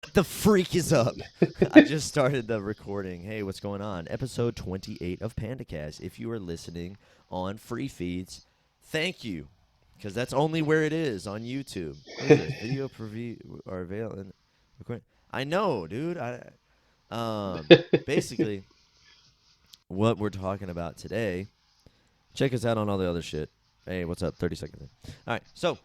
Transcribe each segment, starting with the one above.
What the freak is up? I just started the recording. Hey, what's going on? Episode 28 of Panda Cast. If you are listening on free feeds, thank you. Because that's only where it is on YouTube. What is this? Video preview are available. I know, dude. Basically, what we're talking about today. Check us out on all the other shit. Hey, what's up? 30 seconds in. All right. So,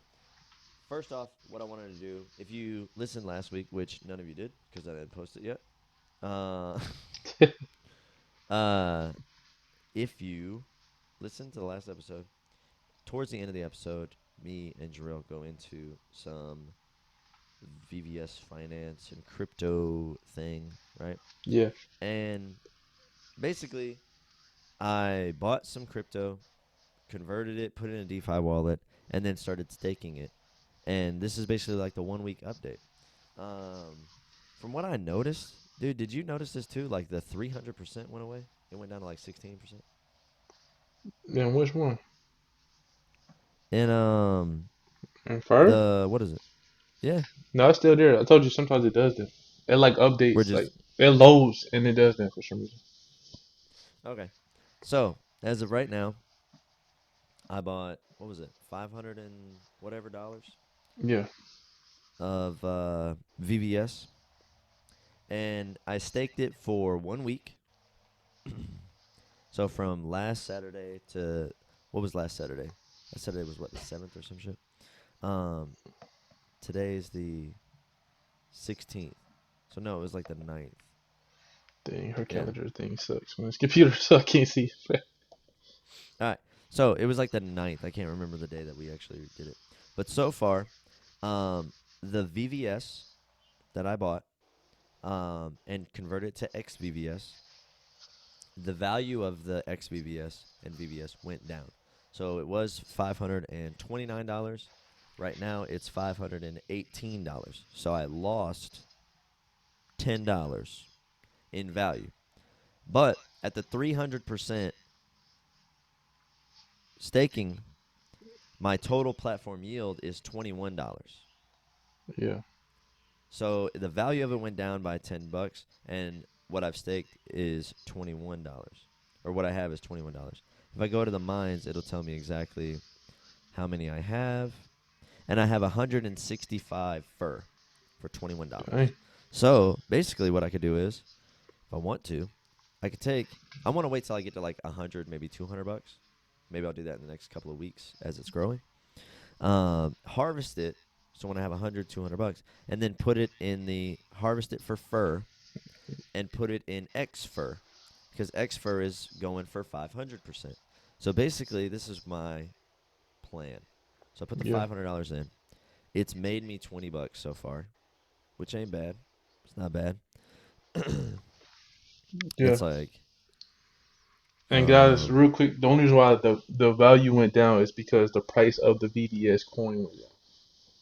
first off, what I wanted to do, if you listened last week, which none of you did because I didn't post it yet, uh, uh, if you listened to the last episode, towards the end of the episode, me and Jarrell go into some VVS finance and crypto thing, right? Yeah. And basically, I bought some crypto, converted it, put it in a DeFi wallet, and then started staking it. And this is basically like the 1 week update. From what I noticed, dude, did you notice this too? Like the 300% went away. It went down to like 16%. And which one? And And fur? the what is it? Yeah, No, it's still there. I told you sometimes it does that. It like we're updates, like just it loads and it does that for some reason. okay. So as of right now, I bought what was it, 500 and whatever dollars Yeah. of VVS, and I staked it for 1 week. So from last Saturday to what was last Saturday? Last Saturday was what, the 7th or some shit. Um, Today is the 16th. So no, it was like the 9th. Dang, her Yeah. calendar thing sucks. When it's computer, so I can't see. All right. So it was like the 9th. I can't remember the day that we actually did it. But so far, the VVS that I bought and converted to XVVS, the value of the XVVS and VVS went down. So it was $529. Right now it's $518. So I lost $10 in value. But at the 300% staking, my total platform yield is $21. Yeah. So the value of it went down by $10, and what I've staked is $21, or what I have is $21. If I go to the mines, it'll tell me exactly how many I have, and I have 165 fur for $21. Dang. So basically, what I could do is, if I want to, I could take. I want to wait till I get to like 100, maybe $200. Maybe I'll do that in the next couple of weeks as it's growing. Harvest it. So when I have 100, $200, and then put it in the harvest it for fur, and put it in X fur, because X fur is going for 500%. So basically, this is my plan. So I put the Yeah. $500 in. It's made me $20 so far, which ain't bad. It's not bad. Yeah. It's like And guys, um real quick, the only reason why the value went down is because the price of the VDS coin went down.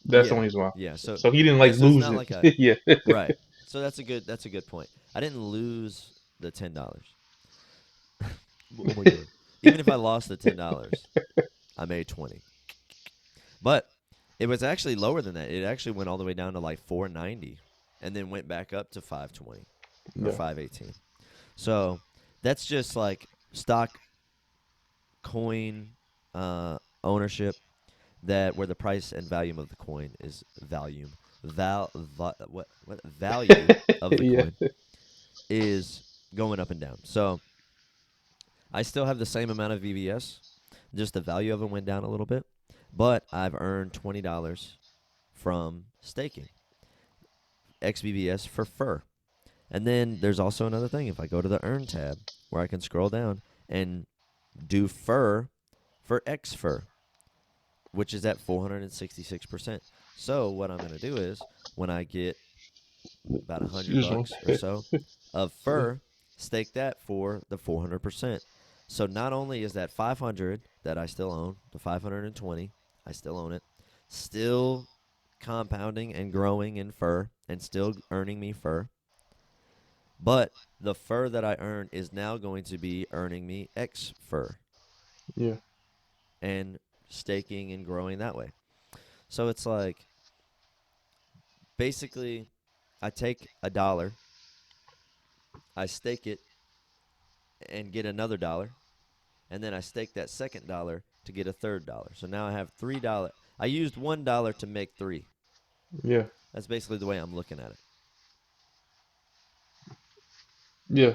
That's the yeah, only reason why. yeah. So So he didn't yeah, like so it's lose not it. like a Yeah. right. So that's a good point. I didn't lose the $10. Oh my god. Even if I lost the $10, I made 20. But it was actually lower than that. It actually went all the way down to like 490 and then went back up to 520 or Yeah. 518. So that's just like stock coin ownership, that where the price and value of the coin is what value of the Yeah. coin is going up and down. So I still have the same amount of VVS, just the value of them went down a little bit, but I've earned $20 from staking XVVS for fur. And then there's also another thing. If I go to the earn tab where I can scroll down and do fur for X fur, which is at 466%. So what I'm going to do is when I get about 100 Excuse me. bucks or so of Yeah. fur, stake that for the 400%. So not only is that 500 that I still own, the 520, I still own it, still compounding and growing in fur and still earning me fur, but the fur that I earn is now going to be earning me X fur Yeah. and staking and growing that way. So it's like basically I take $1, I stake it and get another dollar, and then I stake that second dollar to get a third dollar. So now I have $3. I used $1 to make three. Yeah. That's basically the way I'm looking at it. Yeah.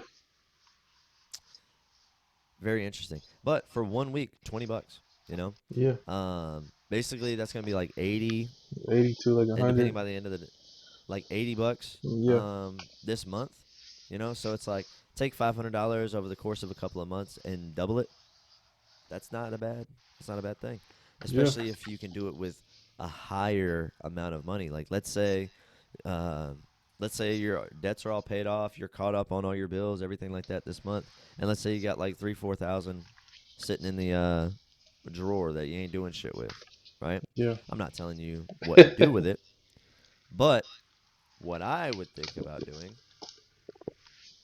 Very interesting. But for 1 week, $20. You Yeah. know, basically that's gonna be like 80, 82, like and depending 100. by the end of the like $80 Yeah. this month. So it's like take $500 over the course of a couple of months and double it. That's not a bad. That's not a bad thing, Yeah. especially if you can do it with a higher amount of money. Like uh, let's say your debts are all paid off, you're caught up on all your bills, everything like that this month, and let's say you got like 3-4 thousand sitting in the drawer that you ain't doing shit with, right? Yeah. I'm not telling you what to do with it, but what I would think about doing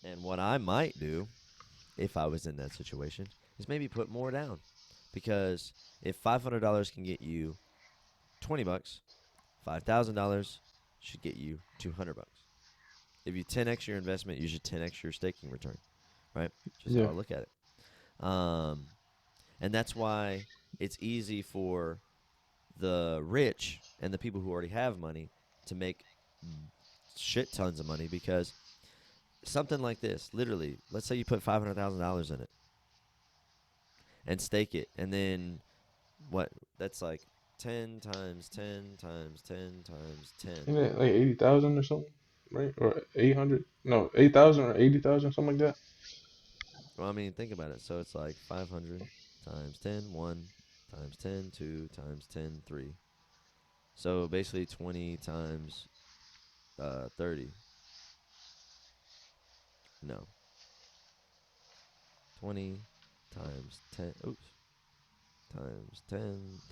and what I might do if I was in that situation is maybe put more down, because if $500 can get you $20, $5,000 should get you $200. If you 10x your investment, you should 10x your staking return, right? Just how Yeah. I look at it. And that's why it's easy for the rich and the people who already have money to make shit tons of money, because something like this, literally, let's say you put $500,000 in it and stake it, and then what? That's like 10 times 10 times 10 times 10. Isn't it like 80,000 or something? Right? Or 800? No, 8,000 or 80,000, something like that. Well, I mean, think about it. So it's like 500 times 10, 1 times 10, 2 times 10, 3. So basically 20 times 30. No, 20 times 10. Oops. Times 10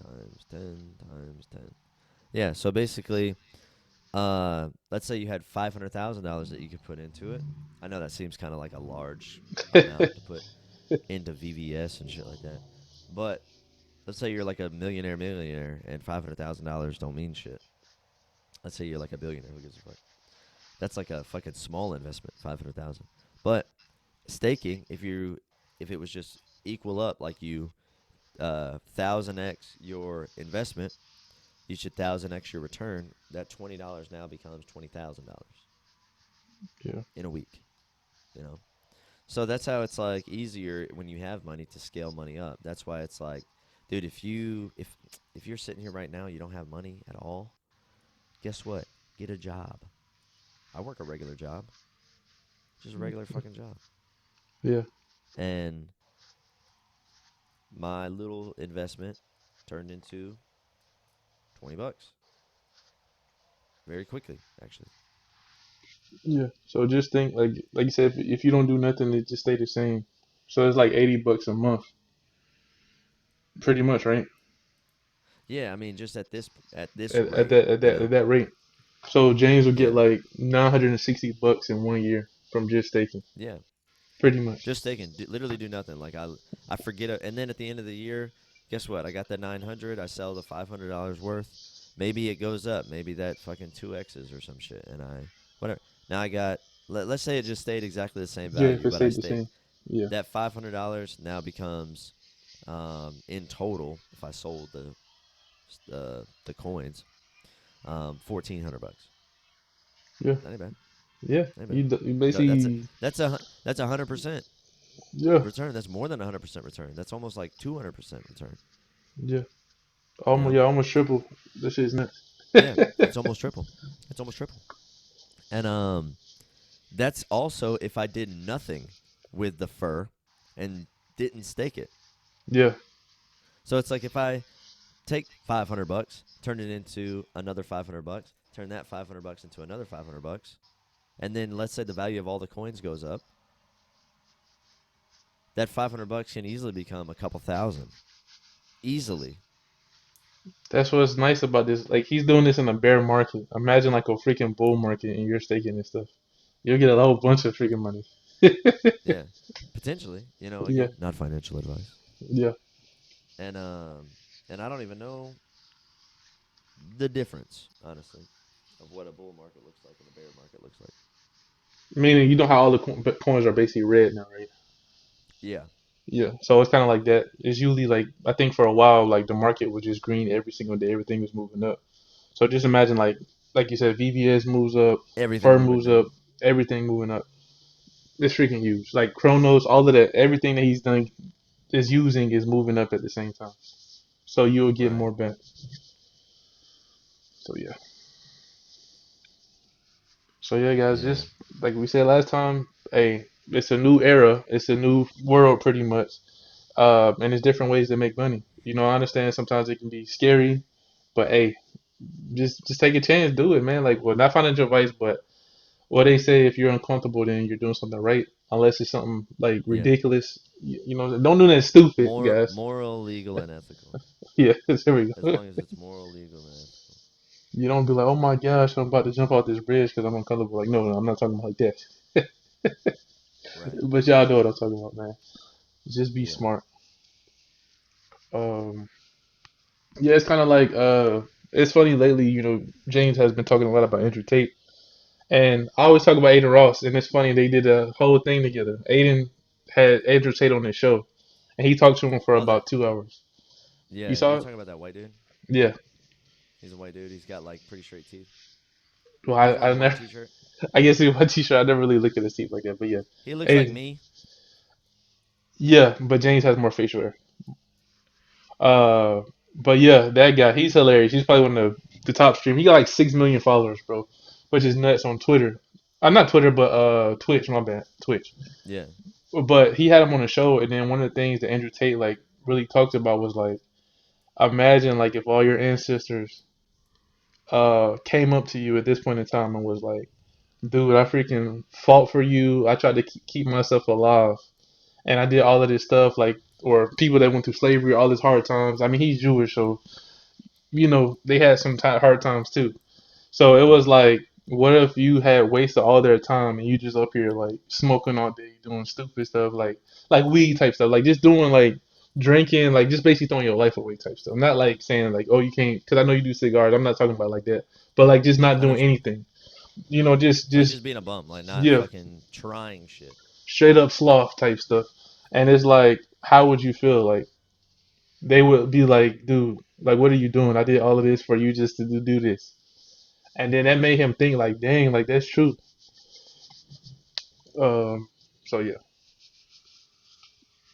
times 10 times 10. Yeah, so basically, let's say you had $500,000 that you could put into it. I know that seems kind of like a large amount to put into VVS and shit like that. But let's say you're like a millionaire and $500,000 don't mean shit. Let's say you're like a billionaire. Who gives a fuck? That's like a fucking small investment, 500,000. But staking, if it was just equal up, like you 1,000x your investment, you should 1,000x your return. That $20 now becomes $20,000 Yeah. in a week. You know, so that's how it's like easier when you have money to scale money up. That's why it's like, dude, if you're sitting here right now, you don't have money at all. Guess what? Get a job. I work a regular job, just a regular fucking job, Yeah. and my little investment turned into $20 very quickly, actually. Yeah. So just think, like you said, if you don't do nothing, it just stay the same. So it's like $80 a month, pretty much, right? Yeah, I mean, just at this At rate, that at you that at know. that rate. So James will get Yeah, like $960 in 1 year from just staking, yeah. pretty much. Just taking, literally do nothing. Like I forget it, and then at the end of the year, guess what? I got that 900. I sell the $500 worth. Maybe it goes up. Maybe that fucking 2x's or some shit, and I whatever. Now I got. Let's say it just stayed exactly the same Yeah, if value, it but I stayed the staked same. Yeah. that $500 now becomes in total, if I sold the coins, $1,400. Yeah. That ain't bad. Yeah. That ain't bad. You That's a basically. that's 100% Yeah. return. That's more than 100% return. That's almost like 200% return. Yeah. You Almost. know? Yeah. Almost triple. This shit's nuts. Yeah, it's almost triple. It's almost triple. And that's also if I did nothing with the fur and didn't stake it. Yeah. So it's like if I take $500, turn it into another $500, turn that $500 into another $500, and then let's say the value of all the coins goes up, that $500 can easily become a couple thousand. Easily. That's what's nice about this. Like he's doing this in a bear market. Imagine like a freaking bull market and you're staking and stuff. You'll get a whole bunch of freaking money. Yeah. Potentially. Yeah. Again, not financial advice. Yeah. And I don't even know the difference, honestly. of what a bull market looks like and a bear market looks like. Meaning, you know how all the coins are basically red now, right? Yeah, Yeah. So it's kind of like that. It's usually like I think for a while, like the market was just green every single day. Everything was moving up. So just imagine like you said, VVS moves up, everything Fur moving moves down. up, everything moving up. It's freaking huge. Like Chronos, all of that, everything that he's done is using is moving up at the same time. So you'll get Right. more back. So yeah. So yeah, guys, Yeah. just like we said last time, hey, it's a new era. It's a new world, pretty much. And there's different ways to make money. You know, I understand sometimes it can be scary, but hey, just take a chance, do it, man. Like, well, not financial advice, but what they say, if you're uncomfortable, then you're doing something right. Unless it's something like Yeah. ridiculous, you know, don't do that stupid, guys. Moral, legal, and ethical. Yeah, there we As go. long as it's moral, legal, and ethical. You don't be like, oh my gosh, I'm about to jump off this bridge because I'm uncomfortable. Like, no, no, I'm not talking about like that. Right. But y'all know what I'm talking about, man. Just be Yeah. smart. Yeah, it's kind of like it's funny lately. You know, James has been talking a lot about Andrew Tate, and I always talk about Aiden Ross, and it's funny they did a whole thing together. Aiden had Andrew Tate on his show, and he talked to him for Oh, that. about 2 hours. You Yeah, saw you're it? talking about that white dude. Yeah. He's a white dude. He's got like pretty straight teeth. Well, He's wearing I a white never. T-shirt. I guess in my t-shirt, I never really look at his teeth like that, but yeah. He looks like Aiden, me. yeah, but James has more facial hair. Uh, but yeah, that guy, he's hilarious. He's probably one of the top stream. He got like 6 million followers, bro, which is nuts on Twitter. Not Twitter, but Twitch. My bad, Twitch. Yeah. But he had him on the show, and then one of the things that Andrew Tate like really talked about was like, imagine like if all your ancestors came up to you at this point in time and was like, dude, I freaking fought for you. I tried to keep myself alive, and I did all of this stuff like, or people that went through slavery, all these hard times. I mean, he's Jewish, so you know they had some hard times too. So it was Right. like, what if you had wasted all their time and you just up here like smoking all day, doing stupid stuff like weed type stuff, like just doing like drinking, like just basically throwing your life away type stuff. Not like saying like, oh, you can't, because I know you do cigars. I'm not talking about like that, but like just not I know doing what you mean. anything. You know, Like just just being a bum, like not yeah, fucking trying shit. straight up sloth type stuff. And it's like, how would you feel? Like they would be like, dude, like what are you doing? I did all of this for you just to do this. And then that made him think like, dang, like that's true. Um, so yeah,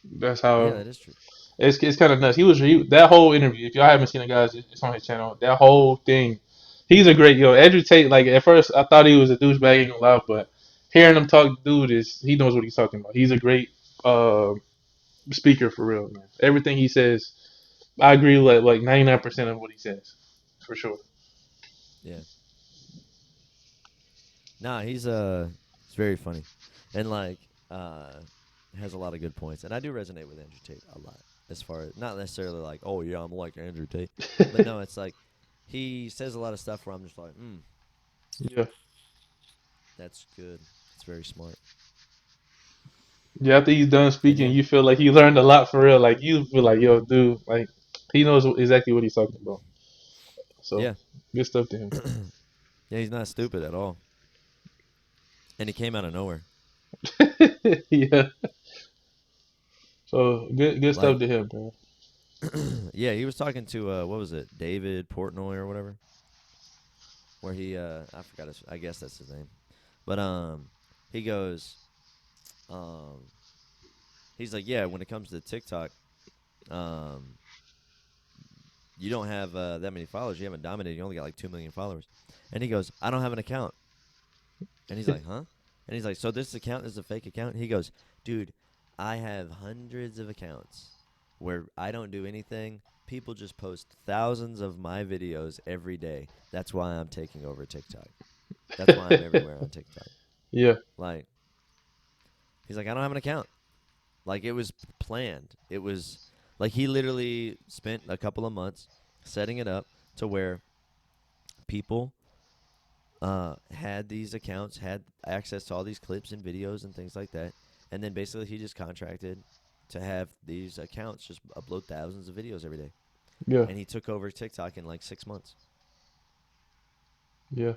that's Yeah, how that is true. it's kind of nuts. That whole interview. If y'all haven't seen it, guys, it's on his channel. That whole thing, he's a great Andrew Tate. Like at first, I thought he was a douchebag, ain't gonna lie, but hearing him talk, dude, is he knows what he's talking about. He's a great speaker for real, man. Everything he says, I agree with like 99% of what he says, for sure. Yeah. Nah, he's very funny, and like has a lot of good points, and I do resonate with Andrew Tate a lot. As far as not necessarily like, oh yeah, I'm like Andrew Tate, but no, it's like he says a lot of stuff where I'm just like, Yeah, that's good. It's very smart. yeah. After he's done And speaking, yeah, you feel like he learned a lot for real. Like you feel like, yo, dude, like he knows exactly what he's talking about. So yeah, good stuff to him. yeah, he's not stupid at all, and he came out of nowhere. Yeah. So good stuff Like, to him, man. yeah, he was talking to what was it, David Portnoy or whatever, where he I forgot his, I guess that's his name, but he goes um he's like, yeah, when it comes to TikTok, um, you don't have that many followers. You haven't dominated. You only got like 2 million followers. And he goes, I don't have an account. And he's like, huh? And he's like, so this account is a fake account? He goes, dude, I have hundreds of accounts where I don't do anything. People just post thousands of my videos every day. That's why I'm taking over TikTok. That's why I'm everywhere on TikTok. Yeah, Like, he's like, I don't have an account. Like it was planned. It was like he literally spent a couple of months setting it up to where people had these accounts, had access to all these clips and videos and things like that. And then basically he just contracted to have these accounts just upload thousands of videos every day. yeah, And he took over TikTok in like 6 months. yeah.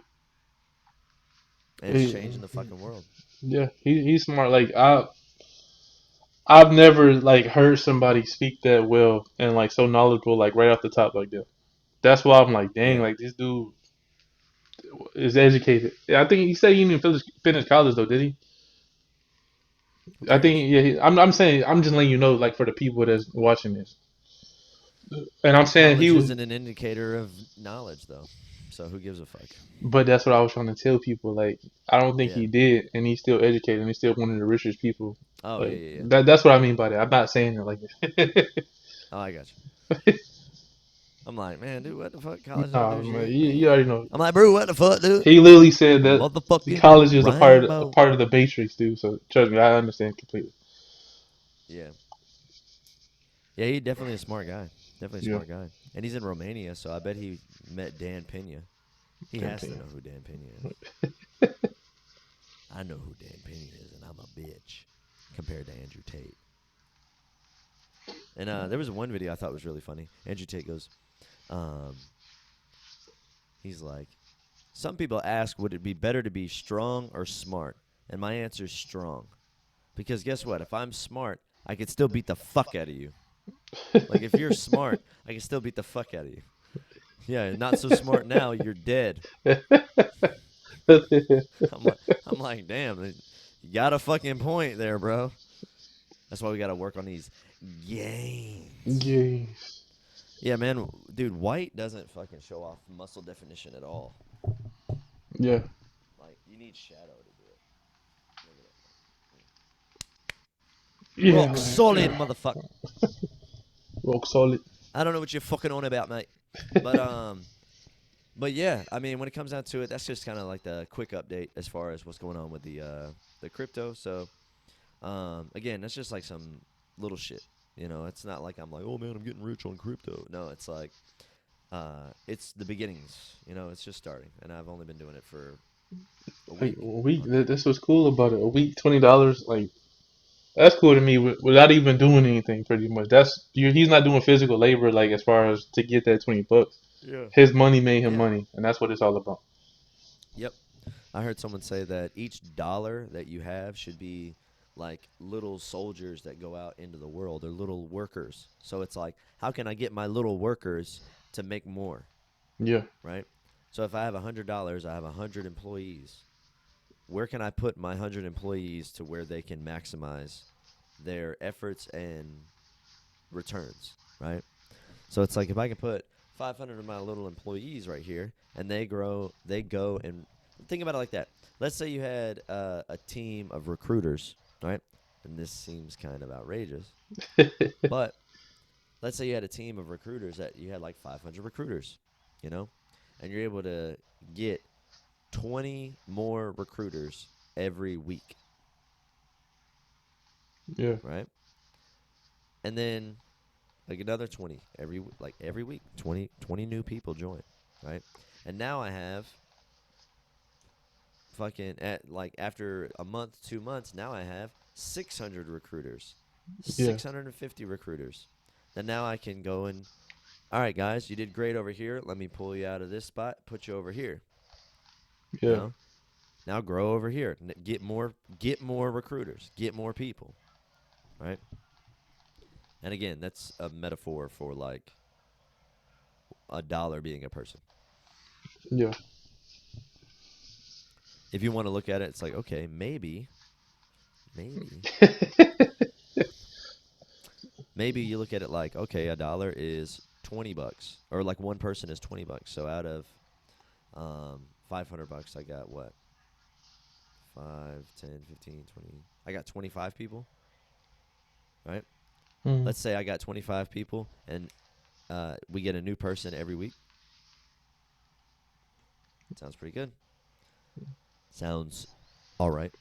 and it's He- changing the fucking world. yeah, he's smart. Like I've never like heard somebody speak that well and like so knowledgeable like right off the top like that. That's why I'm like, dang, Yeah, like this dude is educated. Yeah, I think he said he didn't finish college though, did he? who I cares? think yeah. I'm saying I'm just letting you know like for the people that's watching this, and I'm saying he College was. isn't an indicator of knowledge, though. So who gives a fuck? But that's what I was trying to tell people. Like I don't think Yeah. he did, and he's still educated, and he's still one of the richest people. Oh yeah, Like yeah, yeah. that's what I mean by that. I'm not saying it like Oh, I got you. I'm like, man, dude, what the fuck? College don't nah, do man, shit, you man. already know. I'm like, bro, what the fuck, dude? He literally said that the Motherfucking college is a rainbow. part of the matrix, dude. So trust me, I understand completely. Yeah. Yeah, he's definitely a smart guy. Definitely a Yeah, smart guy. And he's in Romania, so I bet he met Dan Pena. He damn has to thing. know who Dan Pena is. I know who Dan Pena is, and I'm a bitch compared to Andrew Tate. And there was one video I thought was really funny. Andrew Tate goes, um, he's like, some people ask, would it be better to be strong or smart? And my answer is strong. Because guess what? If I'm smart, I could still beat the fuck out of you. Like if you're smart, I can still beat the fuck out of you. Yeah, not so smart now, you're dead. I'm like, I'm like, damn, you got a fucking point there, bro. That's why we got to work on these gains. yeah, Yeah, man, dude, white doesn't fucking show off muscle definition at all. yeah, Like, you need shadow to do it. Look at it. yeah, Rock man, solid, yeah. motherfucker. Rock solid. I don't know what you're fucking on about, mate. But but yeah, I mean, when it comes down to it, that's just kind of like the quick update as far as what's going on with the crypto. So again, that's just like some little shit. You know, it's not like I'm like, oh man, I'm getting rich on crypto. No, it's like it's the beginnings. You know, it's just starting, and I've only been doing it for a Like week a week. on that. That's what's cool about it. A week, $20. Like that's cool to me without even doing anything. Pretty much. He's not doing physical labor like as far as to get that $20. Yeah. His money made him Yeah. money, and that's what it's all about. Yep. I heard someone say that each dollar that you have should be like little soldiers that go out into the world. They're little workers. So it's like, how can I get my little workers to make more, Yeah, right? So if I have $100, I have 100 employees. Where can I put my 100 employees to where they can maximize their efforts and returns, right? So it's like if I can put 500 of my little employees right here, and they grow, they go and think about it like that. Let's say you had a team of recruiters, right? And this seems kind of outrageous, but let's say you had a team of recruiters that you had like 500 recruiters, you know, and you're able to get 20 more recruiters every week, yeah, right? And then like another 20 every week, 20 new people join, right? And now I have fucking at like after a month, 2 months, now I have 600 recruiters, yeah, 650 recruiters. And now I can go and, all right, guys, you did great over here. Let me pull you out of this spot, put you over here. You yeah, know, now grow over here, get more recruiters, get more people, right? And again, that's a metaphor for like a dollar being a person. yeah, If you want to look at it, it's like okay, maybe maybe you look at it like, okay, a dollar is $20, or like one person is $20. So out of 500 bucks, I got what? 5, 10, 15, 20. I got 25 people, right? mm, Let's say I got 25 people, and we get a new person every week. Sounds pretty good. Sounds all right.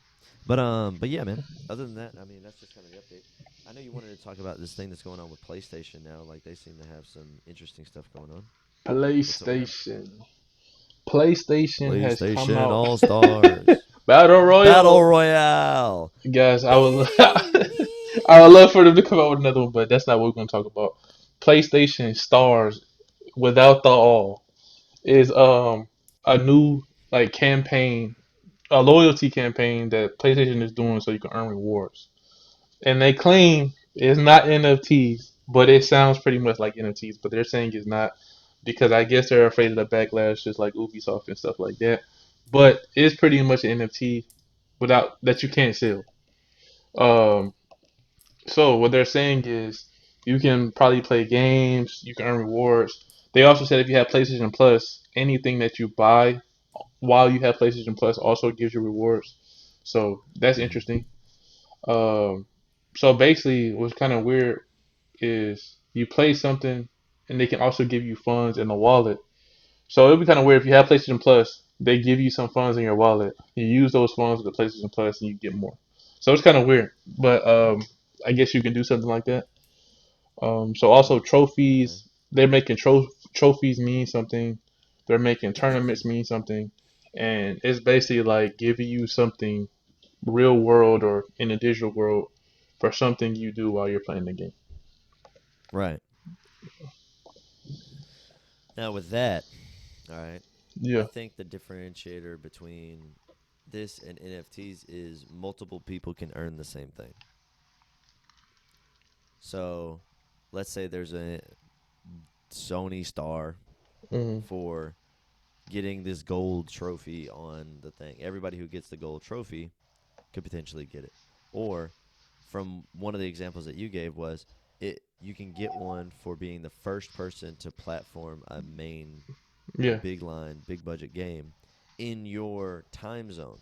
But yeah, man. Other than that, I mean, that's just kind of the update. I know you wanted to talk about this thing that's going on with PlayStation now. Like they seem to have some interesting stuff going on. What's up with them? PlayStation. PlayStation has come PlayStation out. All Stars Battle Battle Royale. Royale. Guys, I would love for them to come out with another one, but that's not what we're going to talk about. PlayStation Stars without the all is a new like campaign a loyalty campaign that PlayStation is doing so you can earn rewards. And they claim it's not NFTs, but it sounds pretty much like NFTs. But they're saying it's not because I guess they're afraid of the backlash, just like Ubisoft and stuff like that. But it's pretty much an NFT without that you can't sell. Um, so what they're saying is you can probably play games, you can earn rewards. They also said if you have PlayStation Plus, anything that you buy while you have PlayStation Plus also gives you rewards. So that's Mm-hmm. interesting. Um, so basically, what's kind of weird is you play something and they can also give you funds in the wallet. So it'd be kind of weird if you have PlayStation Plus, they give you some funds in your wallet. You use those funds with the PlayStation Plus and you get more. So it's kind of weird, but I guess you can do something like that. So also Okay. trophies, they're making trophies mean something. They're making tournaments mean something, and it's basically like giving you something real world or in a digital world for something you do while you're playing the game. Right. Now with that, all right, I Yeah. think the differentiator between this and NFTs is multiple people can earn the same thing. So, let's say there's a Sony star Hmm. for getting this gold trophy on the thing. Everybody who gets the gold trophy could potentially get it. Or from one of the examples that you gave was it you can get one for being the first person to platform a main Yeah. big line, big budget game in your time zone,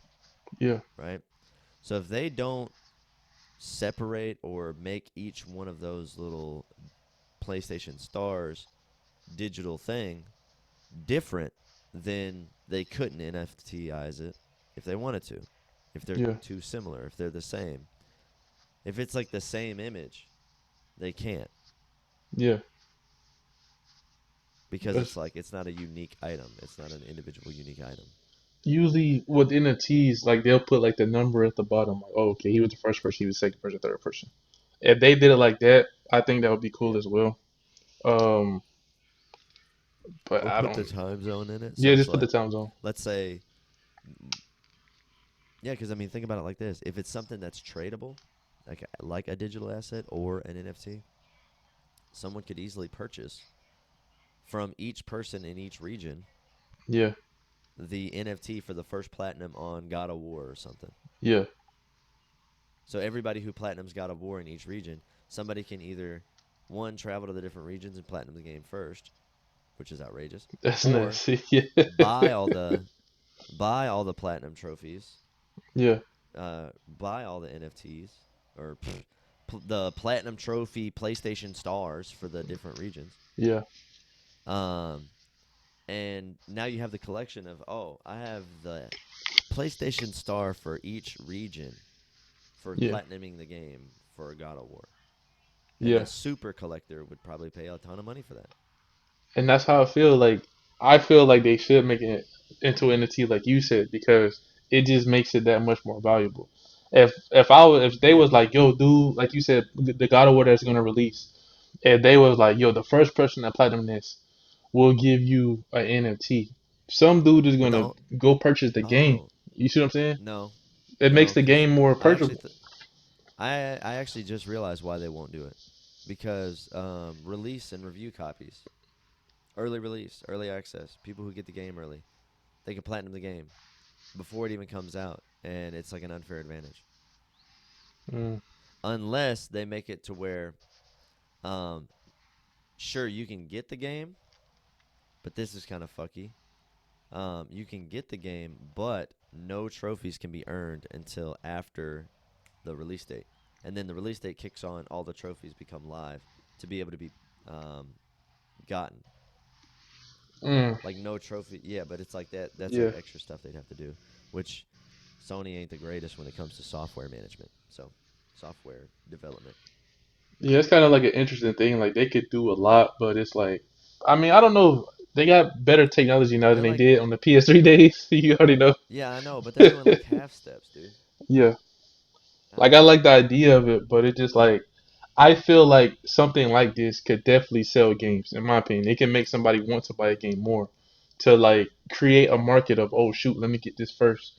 Yeah. right? So if they don't separate or make each one of those little PlayStation stars digital thing different, then they couldn't NFTize it if they wanted to. If they're Yeah. too similar, if they're the same. If it's like the same image, they can't Yeah. because That's it's like it's not a unique item. It's not an individual unique item. usually with NFTs, like they'll put like the number at the bottom, like, oh, okay, he was the first person, he was the second person, third person. If they did it like that, I think that would be cool Yeah. as well. Um, but Or I put the don't. time zone in it. So Yeah, it's just put the like, time zone. let's say, yeah, because I mean, think about it like this: if it's something that's tradable, like a digital asset or an NFT, someone could easily purchase from each person in each region Yeah. the NFT for the first platinum on God of War or something. Yeah. So everybody who platinums God of War in each region, somebody can either one travel to the different regions and platinum the game first, which is outrageous, That's or nasty. Yeah. buy all the buy all the platinum trophies, Yeah. buy all the NFTs or the platinum trophy PlayStation stars for the different regions. Yeah. Um, and now you have the collection of I have the PlayStation star for each region for Yeah. platinuming the game for God of War. And Yeah. a super collector would probably pay a ton of money for that. And that's how I feel. Like I feel like they should make it into an NFT, like you said, because it just makes it that much more valuable. If they Yeah. was like, yo, dude, like you said, the God of War that's gonna release, if they was like, yo, the first person that platinum this will give you an NFT. Some dude is But gonna the go purchase the game. oh You see what I'm saying? no It makes no the because game more I actually purchasable. I actually just realized why they won't do it because release and review copies, early release, early access, people who get the game early, they can platinum the game before it even comes out, and it's like an unfair advantage Mm, unless they make it to where um, sure you can get the game, but this is kind of fucky. You can get the game, but no trophies can be earned until after the release date. And then the release date kicks on, all the trophies become live to be able to be um, gotten. mm, Like no trophy, yeah, but it's like that. That's like yeah. extra stuff they'd have to do, which Sony ain't the greatest when it comes to software management. So, software development. Yeah, it's kind of like an interesting thing. Like they could do a lot, but it's like, I mean, I don't know. They got better technology now than They're they like, did on the PS3 days. You already know. yeah, I know, but they're doing like half steps, dude. Yeah, I like I don't like the know. idea of it, but it just like I feel like something like this could definitely sell games. In my opinion, it can make somebody want to buy a game more, to like create a market of oh shoot, let me get this first,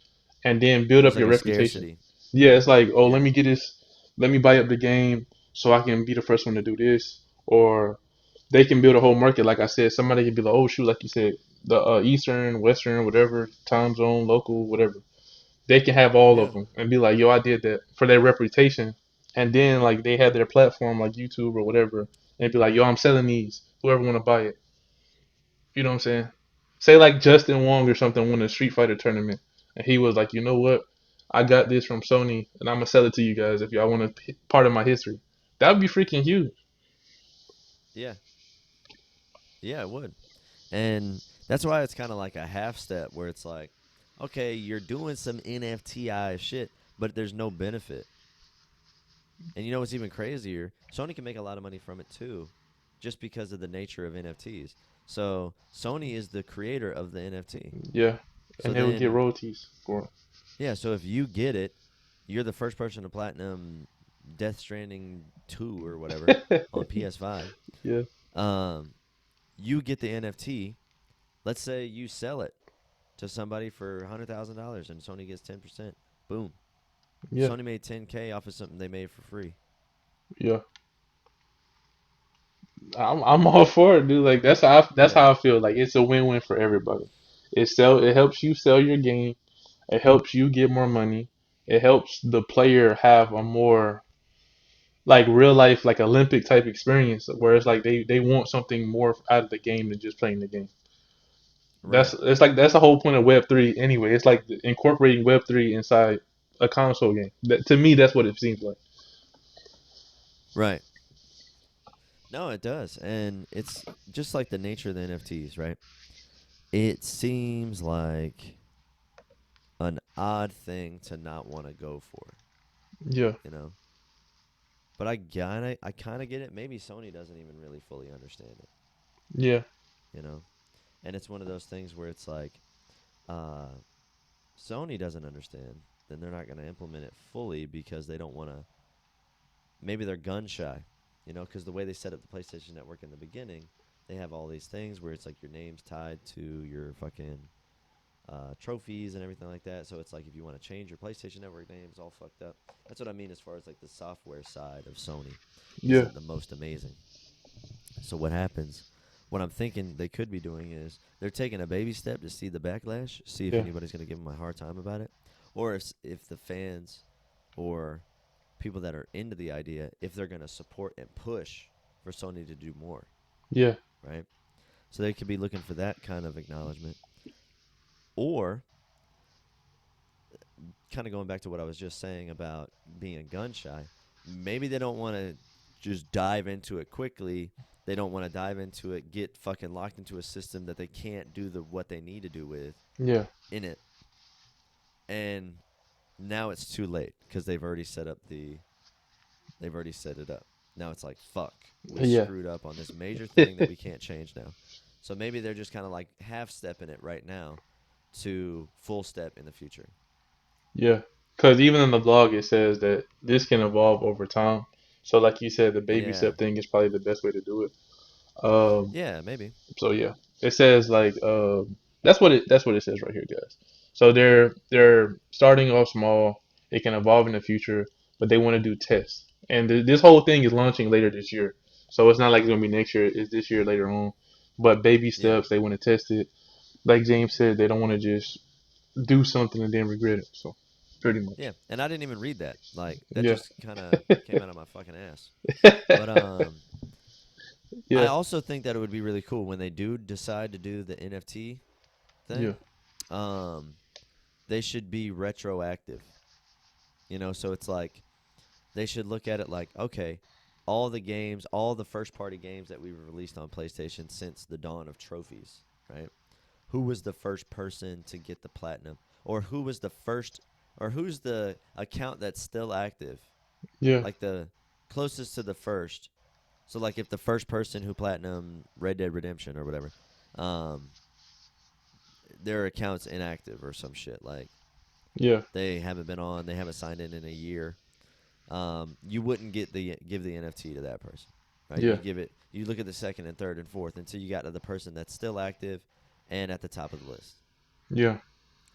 and then build There's up like your a reputation. scarcity. Yeah, it's like, oh, let Yeah. me get this, let me buy up the game so I can be the first one to do this, or they can build a whole market. Like I said, somebody can be like, oh shoot, like you said, the Eastern, Western, whatever time zone, local, whatever. They can have all of Yeah. them and be like, yo, I did that for their reputation, and then like they have their platform like YouTube or whatever, and be like, yo, I'm selling these. Whoever want to buy it, you know what I'm saying? Say like Justin Wong or something won a Street Fighter tournament, and he was like, you know what? I got this from Sony, and I'm gonna sell it to you guys if y'all want to part of my history. That would be freaking huge. Yeah. Yeah, it would. And that's why it's kind of like a half step where it's like, okay, you're doing some NFTI shit, but there's no benefit. And you know what's even crazier? Sony can make a lot of money from it too, just because of the nature of NFTs. So Sony is the creator of the NFT. Yeah, So and they would get then, royalties for it. yeah, so if you get it, you're the first person to platinum Death Stranding 2 or whatever on PS5. Yeah, Um, you get the NFT. Let's say you sell it to somebody for $100,000 and Sony gets 10%. Boom. yeah, Sony made 10K off of something they made for free. yeah. I'm all for it, dude. Like that's Yeah. how I feel. Like it's a win-win for everybody. It helps you sell your game. It helps you get more money. It helps the player have a more like real life, like Olympic type experience where it's like they want something more out of the game than just playing the game. Right. That's the whole point of Web3 anyway. It's like incorporating Web3 inside a console game. To me, that's what it seems like. Right. No, it does. And it's just like the nature of the NFTs, right? It seems like an odd thing to not want to go for, Yeah, you know? But I kind of get it. Maybe Sony doesn't even really fully understand it, yeah, you know? And it's one of those things where it's like, uh, Sony doesn't understand, then they're not going to implement it fully because they don't want to. Maybe they're gun shy, you know, because the way they set up the PlayStation Network in the beginning, they have all these things where it's like your name's tied to your fucking trophies and everything like that. So it's like if you want to change your PlayStation Network name, it's all fucked up. That's what I mean as far as like the software side of Sony yeah, isn't the most amazing. So what happens? What I'm thinking they could be doing is they're taking a baby step to see the backlash, see if yeah, anybody's going to give them a hard time about it, or if the fans or people that are into the idea, if they're going to support and push for Sony to do more, yeah, right? So they could be looking for that kind of acknowledgement, or kind of going back to what I was just saying about being gun shy. Maybe they don't want to just dive into it quickly. They don't want to dive into it, get fucking locked into a system that they can't do the what they need to do with yeah, in it, and now it's too late because they've already set it up. Now it's like fuck, we yeah, screwed up on this major thing that we can't change now. So maybe they're just kind of like half stepping it right now to full step in the future. yeah. Because even in the blog, it says that this can evolve over time. So, like you said, the baby Yeah, step thing is probably the best way to do it. Um, yeah, maybe. So yeah, it says like that's what it says right here, guys. So they're starting off small. It can evolve in the future, but they want to do tests. And this whole thing is launching later this year, so it's not like it's gonna be next year. It's this year later on. But baby Yeah. steps, they want to test it. Like James said, they don't want to just do something and then regret it. So pretty much, Yeah, and I didn't even read that. Like that yeah, just kind of came out of my fucking ass. But I yeah, also think that it would be really cool when they do decide to do the NFT yeah, thing. Um, they should be retroactive. You know, so it's like they should look at it like, okay, all the games, all the first party games that we've released on PlayStation since the dawn of trophies, right? Who was the first person to get the platinum, or who was the first, or who's the account that's still active, yeah, like the closest to the first. So like if the first person who platinum Red Dead Redemption or whatever, um, their account's inactive or some shit, like yeah, they haven't been on, they haven't signed in a year. You wouldn't give the NFT to that person, right? yeah, You give it. You look at the second and third and fourth until you got to the person that's still active and at the top of the list. yeah,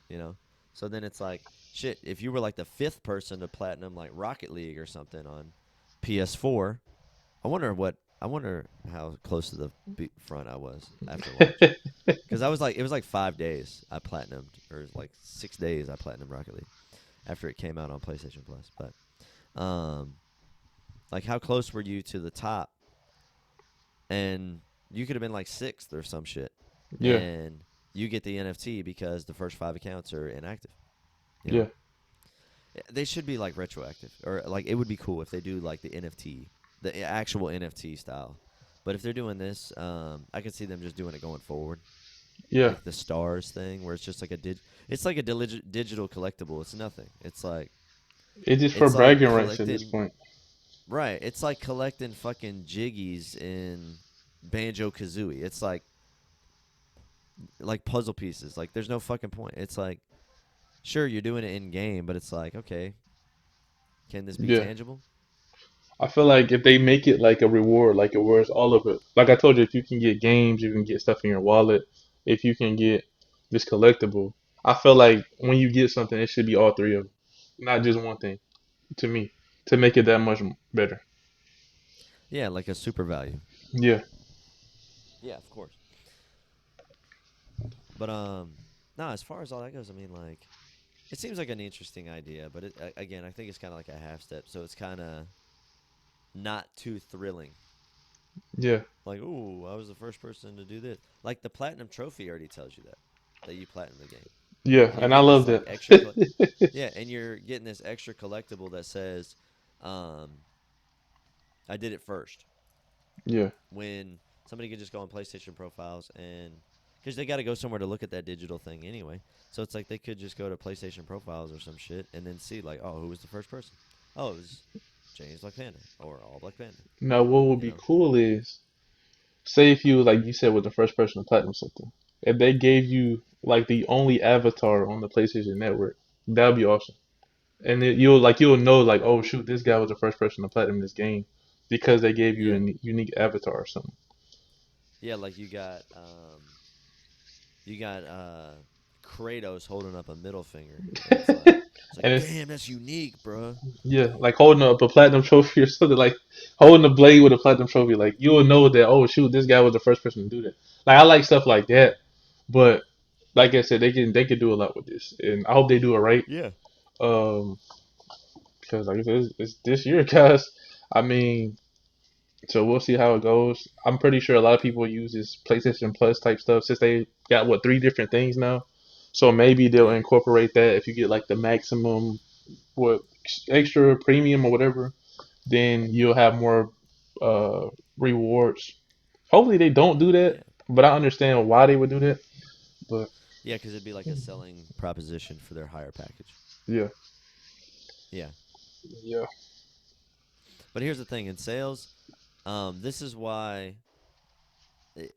You know, So then it's like, shit, if you were like the fifth person to platinum like Rocket League or something on PS4, I wonder how close to the front I was after launch. Because I was like, it was like 5 days I platinumed, or like 6 days I platinumed Rocket League after it came out on PlayStation Plus. But, like, how close were you to the top? And you could have been like sixth or some shit, Yeah, and you get the NFT because the first five accounts are inactive. You know, yeah, they should be like retroactive, or like it would be cool if they do like the NFT, the actual NFT style. But if they're doing this, I could see them just doing it going forward, yeah. like the stars thing, where it's just like it's like a digital collectible. It's nothing. It's just for It's like bragging rights at this collecting, point. right. It's like collecting fucking jiggies in Banjo Kazooie. It's like puzzle pieces. Like there's no fucking point. It's like, sure, you're doing it in game, but it's like, okay, can this be Yeah. tangible? I feel like if they make it like a reward, like it was all of it. Like I told you, if you can get games, you can get stuff in your wallet. If you can get this collectible, I feel like when you get something, it should be all three of them, not just one thing. To me, to make it that much better. Yeah, like a super value. Yeah, Yeah, of course. But no, as far as all that goes, I mean, like, it seems like an interesting idea, but again, I think it's kind of like a half step, so it's kind of not too thrilling. yeah, Like, ooh, I was the first person to do this. Like the platinum trophy already tells you that you platinum the game, yeah, and you're and I getting love this like that. extra. Yeah, and you're getting this extra collectible that says, um, "I did it first." Yeah, When somebody could just go on PlayStation profiles, and because they got to go somewhere to look at that digital thing anyway. So it's like they could just go to PlayStation profiles or some shit and then see like, oh, who was the first person? Oh, it was James Black Panda or All Black Panda. now what would You be know? cool is, say if you like you said was the first person to platinum something, if they gave you like the only avatar on the PlayStation Network, that would be awesome. And you'll know like, oh shoot, this guy was the first person to platinum this game because they gave you Yeah, a unique avatar or something. yeah. Like you got Kratos holding up a middle finger, and it's like, And it's damn, that's unique, bruh. yeah, like holding up a platinum trophy or something, like holding a blade with a platinum trophy. Like you'll know that, oh shoot, this guy was the first person to do that. Like I like stuff like Yeah, that, but like I said, they can do a lot with this, and I hope they do it right. yeah, Um, because like I said, it's this year, guys. I mean, so we'll see how it goes. I'm pretty sure a lot of people use this PlayStation Plus type stuff since they got what three different things now. So maybe they'll yeah, incorporate that if you get like the maximum what extra premium or whatever, then you'll have more uh rewards. Hopefully they don't do that, yeah, but I understand why they would do that. But yeah. Because it'd be like a selling proposition for their higher package. yeah, Yeah. yeah, But here's the thing in sales, this is why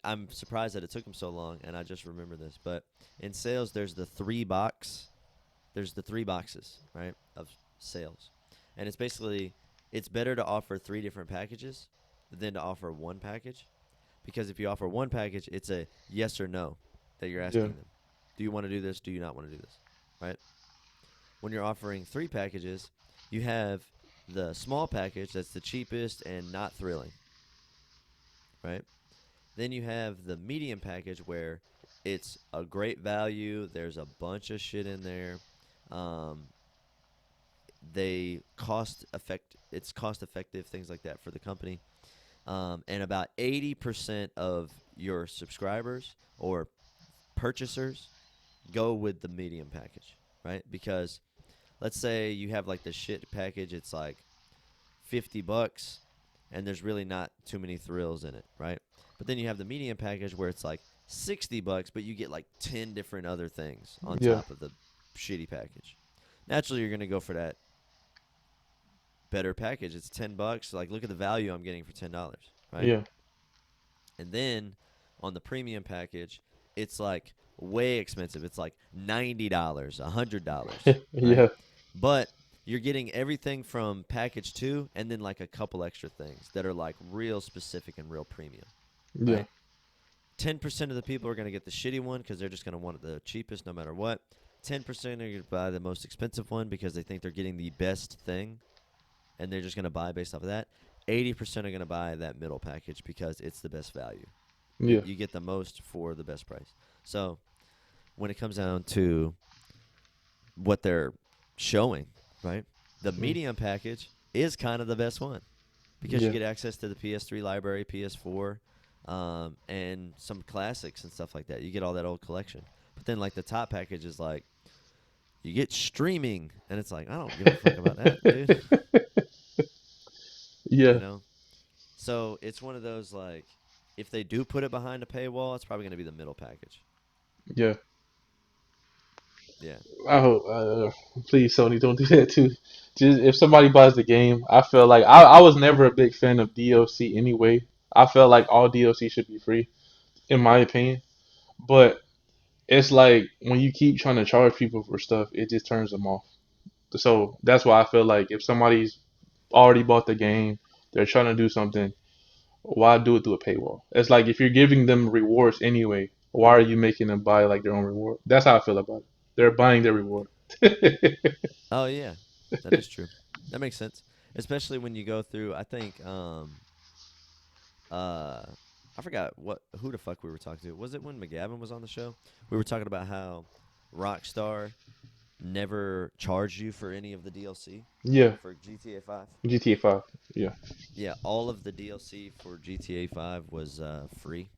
I'm surprised that it took them so long, and I just remember this. But in sales, there's the three boxes, right, of sales, and it's basically it's better to offer three different packages than to offer one package, because if you offer one package, it's a yes or no that you're yeah, asking them. Do you want to do this? Do you not want to do this? Right? When you're offering three packages, you have the small package that's the cheapest and not thrilling, right? Then you have the medium package where it's a great value. There's a bunch of shit in there. Um, they cost effect. It's cost effective, things like that for the company. And about 80% of your subscribers or purchasers go with the medium package, right? Because let's say you have like the shit package. It's like $50, and there's really not too many thrills in it, right? But then you have the medium package where it's like $60, but you get like 10 different other things on yeah, top of the shitty package. Naturally, you're gonna go for that better package. It's $10. Like, look at the value I'm getting for $10, right? yeah, And then on the premium package, it's like way expensive. It's like $90, $100, right? yeah, But you're getting everything from package two, and then like a couple extra things that are like real specific and real premium, yeah, right? 10% of the people are going to get the shitty one because they're just going to want it the cheapest no matter what. 10% are going to buy the most expensive one because they think they're getting the best thing, and they're just going to buy based off of that. 80% are going to buy that middle package because it's the best value. You Yeah. you get the most for the best price. So when it comes down to what they're showing, right? The Mm. medium package is kind of the best one because you Yeah. get access to the PS3 library, PS4, and some classics and stuff like that. You get all that old collection. But then like the top package is like you get streaming, and it's like I don't give a fuck about that, dude. Yeah. You know. So it's one of those like if they do put it behind a paywall, it's probably going to be the middle package. Yeah. Yeah. I hope. Please, Sony, don't do that too. Just if somebody buys the game, I feel like I was never a big fan of DLC anyway. I felt like all DLC should be free, in my opinion. But it's like when you keep trying to charge people for stuff, it just turns them off. So that's why I feel like if somebody's already bought the game, they're trying to do something, why do it through a paywall? It's like if you're giving them rewards anyway, why are you making them buy like their own reward? That's how I feel about it. They're buying their reward. Oh yeah, that is true. That makes sense, especially when you go through. I think uh I forgot what who the fuck we were talking to. Was it when McGavin was on the show? We were talking about how Rockstar never charged you for any of the DLC Yeah, for GTA 5. GTA 5. Yeah, Yeah, all of the DLC for GTA 5 was free.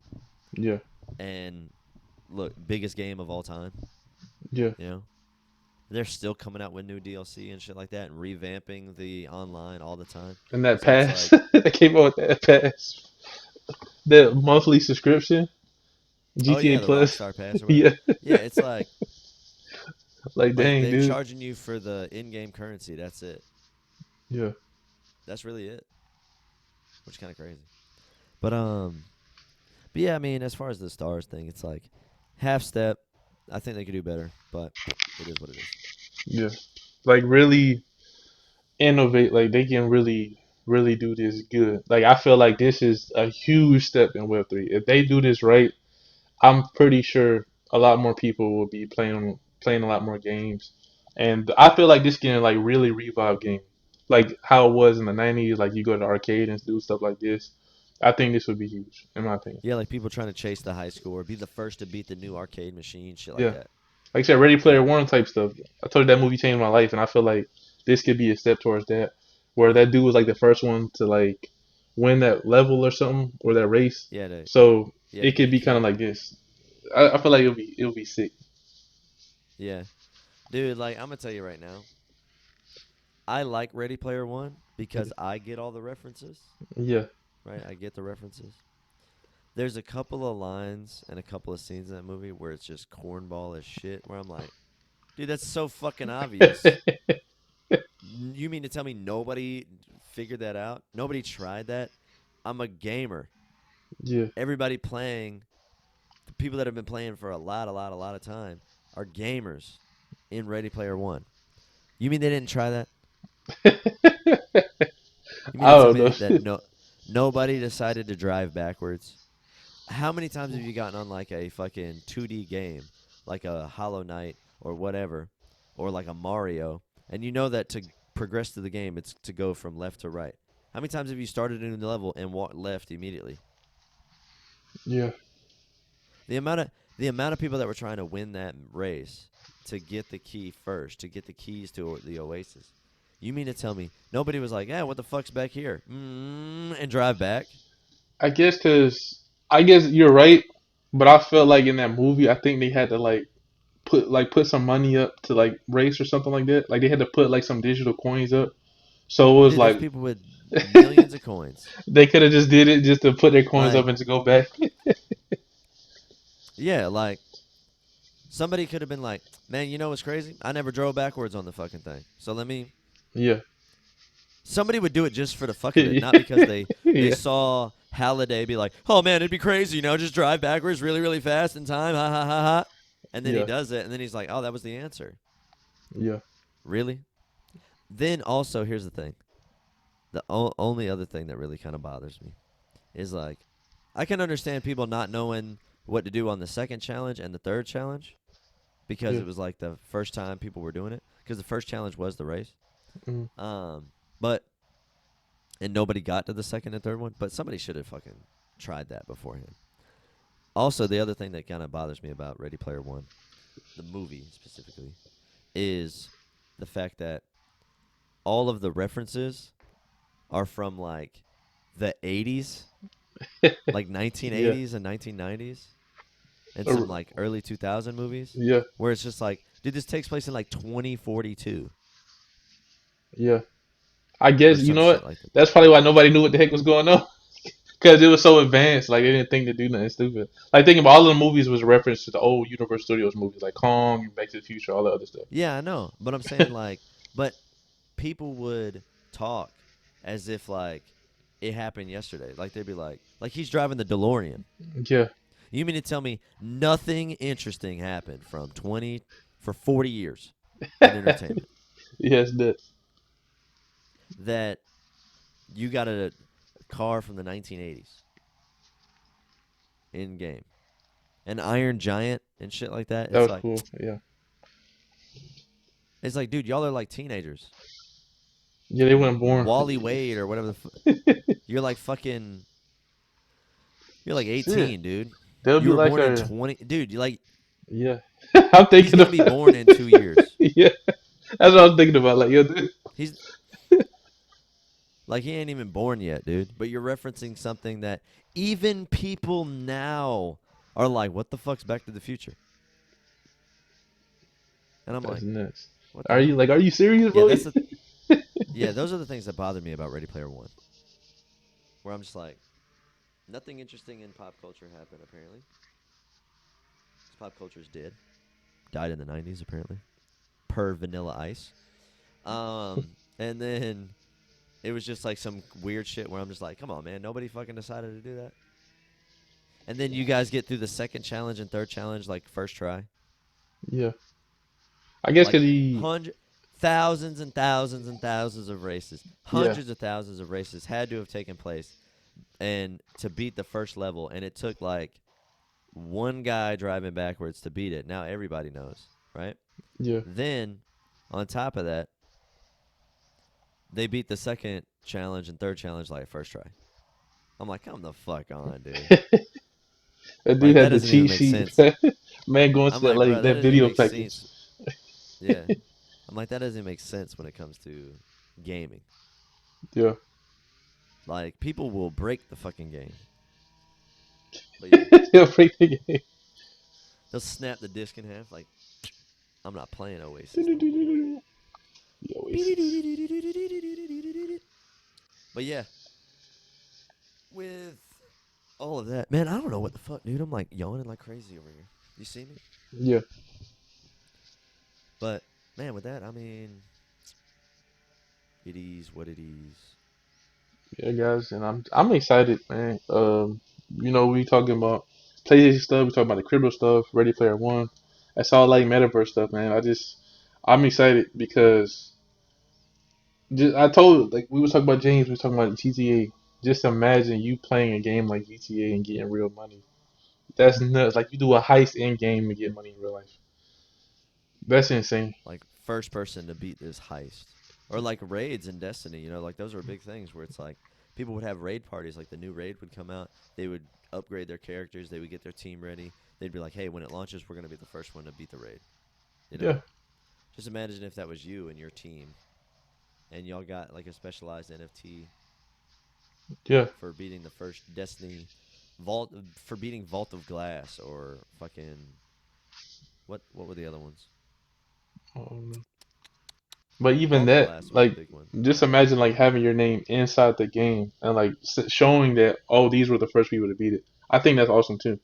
yeah, And look, biggest game of all time, yeah. you know. They're still coming out with new DLC and shit like that and revamping the online all the time. And that So it's pass, like, they came out with that pass, that monthly subscription, oh GTA yeah, the Plus. Rockstar Pass or whatever. Yeah, Yeah, it's like like dang, they're dude. charging you for the in-game currency. That's it. Yeah, That's really it, which is kind of crazy. But but yeah, I mean, as far as the stars thing, it's like half step. I think they could do better, but it is what it is. yeah. Like really innovate. Like they can really do this good. Like I feel like this is a huge step in Web3. If they do this right, I'm pretty sure a lot more people will be playing a lot more games, and I feel like this can like really revive gaming, like how it was in the '90s. Like you go to the arcade and do stuff like this. I think this would be huge, in my opinion. Yeah, like people trying to chase the high score, be the first to beat the new arcade machine, shit like Yeah, that. like I said, Ready Player Yeah, One type stuff. I told you that movie changed my life, and I feel like this could be a step towards that, where that dude was like the first one to like win that level or something or that race. So to it get could the be kind of key. like this. I feel like it'll be sick. Yeah, dude. Like I'm gonna tell you right now, I like Ready Player One because I get all the references. Yeah. Right, I get the references. There's a couple of lines and a couple of scenes in that movie where it's just cornball as shit. Where I'm like, dude, that's so fucking obvious. You mean to tell me nobody figured that out? Nobody tried that? I'm a gamer. Yeah. Everybody playing, the people that have been playing for a lot of time are gamers in Ready Player One. You mean they didn't try that? You mean I to tell don't me know. that nobody decided to drive backwards? How many times have you gotten on like a fucking 2D game, like a Hollow Knight or whatever, or like a Mario, and you know that to progress through the game, it's to go from left to right? How many times have you started a new level and walked left immediately? Yeah. The amount of the amount of people that were trying to win that race to get the key first, to get the keys to the Oasis. You mean to tell me nobody was like, "Yeah, what the fuck's back here?" And drive back? I guess you're right, but I felt like in that movie, I think they had to put some money up to like race or something like that. Like they had to put like some digital coins up. So it was Dude, there's like people with millions of coins. they could have just did it just to put their coins up Like, and to go back. yeah, like somebody could have been like, "Man, you know what's crazy? I never drove backwards on the fucking thing. So let me." Yeah. Somebody would do it just for the fuck of it, Yeah. not because they Yeah. saw Halliday be like, "Oh man, it'd be crazy, just drive backwards really really fast in time, ha ha ha ha." And then he Yeah. does it, and then he's like, "Oh, that was the answer." Yeah. Really? Then also, here's the thing: the only other thing that really kind of bothers me is like, I can understand people not knowing what to do on the second challenge and the third challenge, because Yeah. it was like the first time people were doing it. Because the first challenge was the race. Mm. But and nobody got to the second and third one. But somebody should have fucking tried that beforehand. Also, the other thing that kind of bothers me about Ready Player One, the movie specifically, is the fact that all of the references are from like the 80s, like Yeah. 1980s and 1990s, and some Or- like early 2000 movies, Yeah. where it's just like, dude, this takes place in like 2042 Yeah. I or guess you some know what? shit like that. That's probably why nobody knew what the heck was going on. Because it was so advanced, like they didn't think to do nothing stupid. Like thinking about all of the movies was a reference to the old Universal Studios movies, like Kong, Back to the Future, all the other stuff. Yeah, I know, but I'm saying like, but people would talk as if like it happened yesterday. Like they'd be like he's driving the DeLorean. Yeah, You mean to tell me nothing interesting happened from 20 for 40 years in entertainment? yes, that. That you got a car from the 1980s in game, an Iron Giant and shit like that. That was cool. Yeah, It's like, dude, y'all are like teenagers. yeah, they weren't born. Wally Wade or whatever you're like fucking. You're like Shit, 18, dude. they'll You be were like born in a 20. Dude, you like yeah. I'm he's thinking gonna of be born in 2 years. yeah. That's what I was thinking about. Like, yo, dude. He's like he ain't even born yet, dude. But you're referencing something that even people now are like, "What the fuck's Back to the Future?" And I'm That's like, nuts. "What the hell?" Are you serious, Yeah, bro? that's the yeah. Those are the things that bother me about Ready Player One, where I'm just like, nothing interesting in pop culture happened apparently. 'Cause pop culture's dead, died in the '90s apparently, per Vanilla Ice. And then it was just like some weird shit where I'm just like, come on, man, nobody fucking decided to do that. And then you guys get through the second challenge and third challenge like first try. Yeah, I guess Like because he hundred thousands and thousands and thousands of races, yeah hundreds of thousands of races had to have taken place and to beat the first level, and it took like one guy driving backwards to beat it. Now everybody knows, right? yeah. Then on top of that, they beat the second challenge and third challenge like first try. I'm like, come the fuck on, dude. That dude Like that had the doesn't even cheat make sheet. sense. Man going to I'm that like, like bro, that that doesn't even video make package. sense. Yeah. I'm like, that doesn't make sense when it comes to gaming. Yeah. Like, people will break the fucking game. But yeah, He'll freak the game. they'll snap the disc in half. Like, I'm not playing Oasis no more. The Oasis. But yeah, with all of that, man, I don't know what the fuck, dude. I'm like yawning like crazy over here. You see me? Yeah. But man, with that, I mean, it is what it is. Yeah, guys, and I'm excited, man. We talking about PlayStation stuff, we talking about the crypto stuff, Ready Player One. That's all like metaverse stuff, man. I'm excited because I told like we was talking about James, we was talking about GTA. Just imagine you playing a game like GTA and getting real money. That's nuts. Like you do a heist in game and get money in real life. That's insane. Like first person to beat this heist, or like raids in Destiny. You know, like those were big things where it's like people would have raid parties. Like the new raid would come out, they would upgrade their characters, they would get their team ready. They'd be like, "Hey, when it launches, we're gonna be the first one to beat the raid." You know, Yeah, just imagine if that was you and your team, and y'all got like a specialized NFT yeah. for beating the first Destiny Vault for beating Vault of Glass or fucking what were the other ones? Um, but even Vault of that, Glass was the like, big one. just imagine like having your name inside the game and like showing that oh these were the first people to beat it. I think that's awesome too.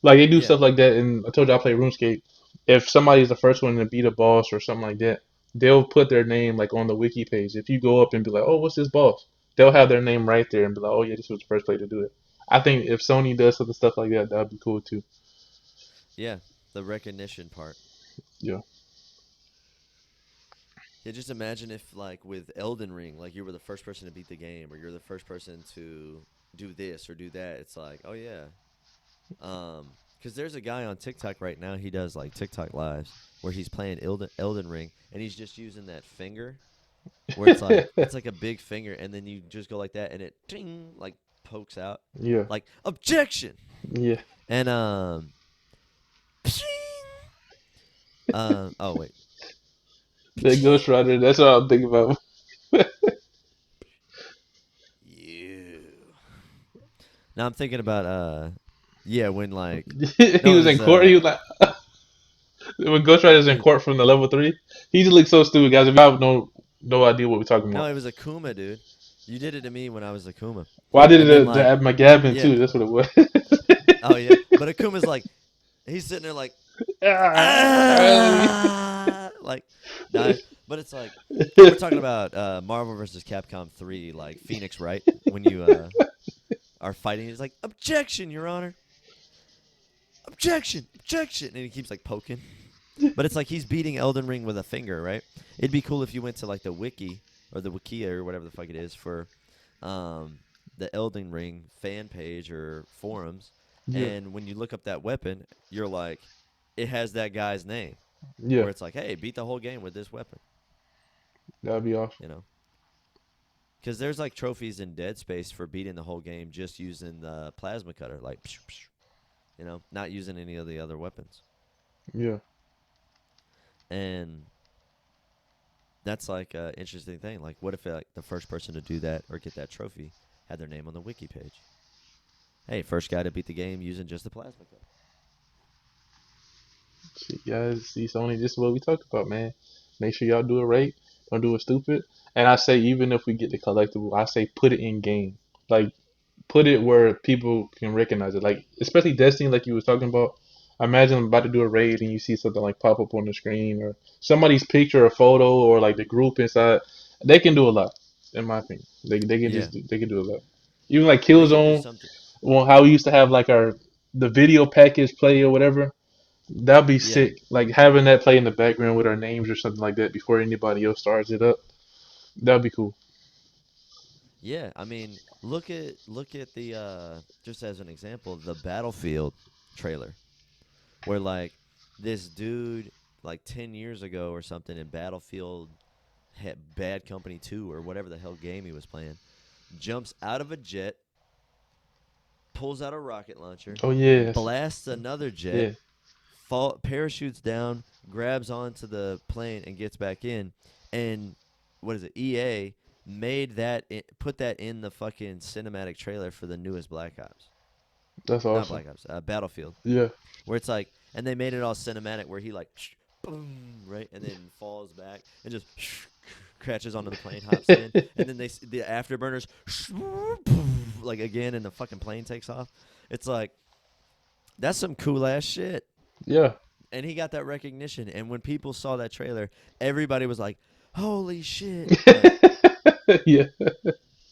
Like they do Yeah, stuff like that, and I told you I play RuneScape. If somebody's the first one to beat a boss or something like that, they'll put their name like on the wiki page. If you go up and be like, "Oh, what's this boss?" They'll have their name right there and be like, "Oh yeah, this was the first player to do it." I think if Sony does some stuff like that, that'd be cool too. yeah, the recognition part. Yeah, Yeah, just imagine if like with Elden Ring, like you were the first person to beat the game, or you're the first person to do this or do that. It's like, oh yeah. Because there's a guy on TikTok right now. He does like TikTok lives where he's playing Elden Ring, and he's just using that finger where it's like a big finger, and then you just go like that, and it ting like pokes out, Yeah, like objection, yeah. and oh wait, That Ghost Rider. That's what I'm thinking about. you. Now I'm thinking about yeah, when like He no, it was in was court. He was like, when Ghost Rider's in it, court from the level 3, he just looks so stupid, guys. If you have no idea what we're talking no, about. it was Akuma, dude. You did it to me when I was Akuma, Well, I did and then it like at my Gavin yeah, too. That's what it was. oh yeah, but Akuma's like he's sitting there like Ah, like dying. But it's like we're talking about Marvel versus Capcom 3, like Phoenix, right? When you are fighting, it's like objection, Your Honor, objection, objection, and he keeps like poking. But it's like he's beating Elden Ring with a finger, right? It'd be cool if you went to like the wiki or the wikia or whatever the fuck it is for um, the Elden Ring fan page or forums, yeah, and when you look up that weapon, you're like, it has that guy's name, yeah, where it's like, hey, beat the whole game with this weapon, that'd be awesome. you know? Because there's like trophies in Dead Space for beating the whole game just using the plasma cutter, like, not using any of the other weapons. Yeah, And that's like an interesting thing. Like, what if like the first person to do that or get that trophy had their name on the wiki page? Hey, first guy to beat the game using just the plasma cutter. shit, guys. See, Sony, this is what we talked about, man. Make sure y'all do it right. Don't do it stupid. And I say, even if we get the collectible, I say put it in game. Like, put it where people can recognize it. Like, especially Destiny, like you was talking about. Imagine I'm about to do a raid and you see something like pop up on the screen or somebody's picture or photo or like the group inside. They can do a lot, in my opinion. They can Yeah, just they can do a lot. Even like they could do Killzone, something. well, how we used to have like our the video package play or whatever. That'd be Yeah, sick. Like having that play in the background with our names or something like that before anybody else starts it up. That'd be cool. yeah. I mean, look at the just as an example, the Battlefield trailer, where like this dude like 10 years ago or something in Battlefield Bad Company 2 or whatever the hell game he was playing, jumps out of a jet, pulls out a rocket launcher, Oh yes, blasts another jet, yeah, parachutes down, grabs onto the plane, and gets back in. And what is it? EA made that put that in the fucking cinematic trailer for the newest Black Ops, that's not awesome. Black Ops, Battlefield, Yeah, where it's like, and they made it all cinematic, where he like, boom, right, and then falls back and just crashes onto the plane, hops in, and then the afterburners like again, and the fucking plane takes off. It's like that's some cool ass shit. yeah, And he got that recognition. And when people saw that trailer, everybody was like, "Holy shit!" Like yeah,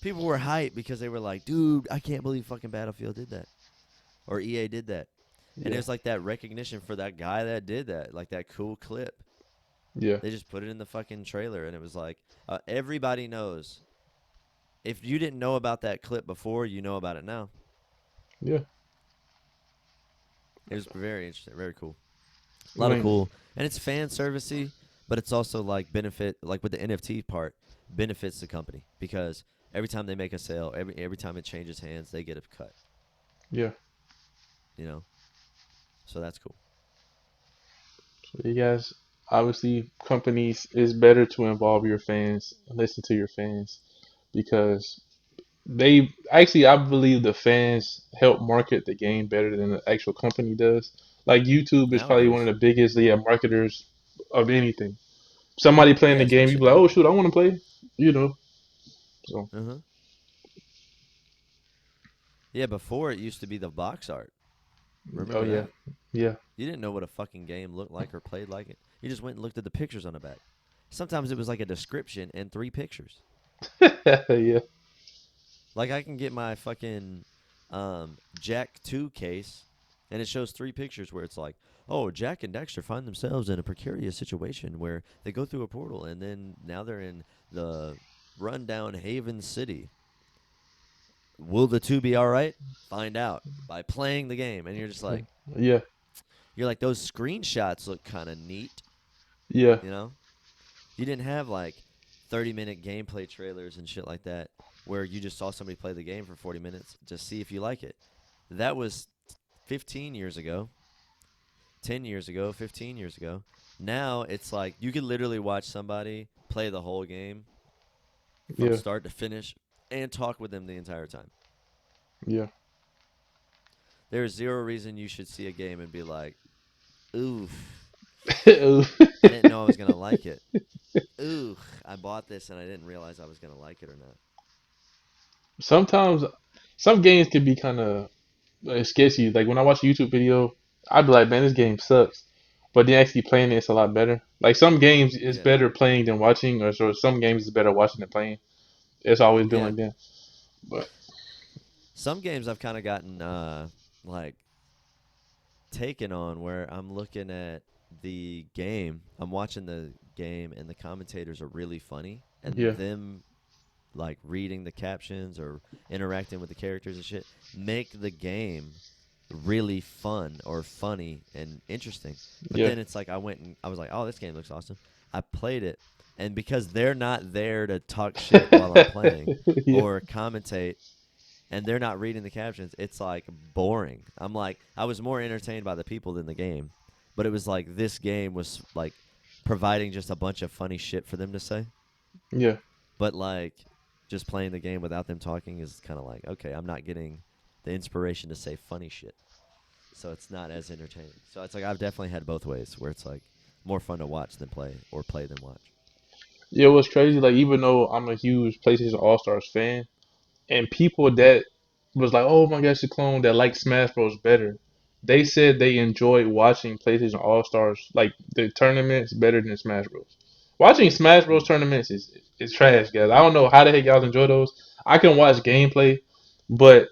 people were hyped because they were like, "Dude, I can't believe fucking Battlefield did that, or EA did that." And it yeah, was like that recognition for that guy that did that, like that cool clip. yeah, They just put it in the fucking trailer, and it was like everybody knows. If you didn't know about that clip before, you know about it now. yeah. It was very interesting, very cool. A lot of Man, cool, and it's fan servicey, but it's also like benefit, like with the NFT part, benefits the company because every time they make a sale, every time it changes hands, they get a cut. yeah. You know, so that's cool. So you guys, obviously, companies is better to involve your fans, listen to your fans, because they actually, I believe the fans help market the game better than the actual company does. Like YouTube is probably one of Nowadays, the biggest, yeah, marketers of anything. Somebody playing yeah, the game, you especially be like, oh currently. shoot, I want to play, you know. So Uh huh. Yeah, before it used to be the box art. oh Remember yeah, that? yeah, You didn't know what a fucking game looked like or played like it. You just went and looked at the pictures on the back. Sometimes it was like a description and three pictures. yeah, Like I can get my fucking Jack 2 case and it shows three pictures where it's like, "Oh, Jack and Dexter find themselves in a precarious situation where they go through a portal and then now they're in the rundown Haven City Will the two be all right? Find out by playing the game. And Yeah, you're like, those screenshots look kind of neat, yeah, you know? You didn't have like 30-minute gameplay trailers and shit like that where you just saw somebody play the game for 40 minutes to see if you like it. That was 15 years ago, 10 years ago, 15 years ago. Now it's like you could literally watch somebody play the whole game from yeah, start to finish and talk with them the entire time. yeah. There's zero reason you should see a game and be like, oof, I didn't know I was going to like it. Ooh, I bought this and I didn't realize I was going to like it or not. Sometimes some games can be kind of sketchy. Like when I watch a YouTube video, I'd be like, man, this game sucks. But then actually playing it's a lot better. Like some games it's Yeah. better playing than watching, or so some games it's better watching than playing. It's always been Yeah. like that. But Some games I've kind of gotten like taken on where I'm looking at the game, I'm watching the game and the commentators are really funny and yeah, them like reading the captions or interacting with the characters and shit make the game really fun or funny and interesting. But yeah, then it's like I was like, "Oh, this game looks awesome." I played it and because they're not there to talk shit while I'm playing yeah, or commentate and they're not reading the captions, it's like boring. I'm like, I was more entertained by the people than the game, but it was like this game was like providing just a bunch of funny shit for them to say. yeah, But like, just playing the game without them talking is kind of like, okay, I'm not getting the inspiration to say funny shit, so it's not as entertaining. So it's like I've definitely had both ways where it's like more fun to watch than play, or play than watch. yeah. It was crazy. Like even though I'm a huge PlayStation All Stars fan, and people that was like, "Oh my gosh, the clone that liked Smash Bros. Better," they said they enjoyed watching PlayStation All Stars like the tournaments better than Smash Bros. Watching Smash Bros. Mm. Tournaments is trash, guys. I don't know how the heck y'all enjoy those. I can watch gameplay, but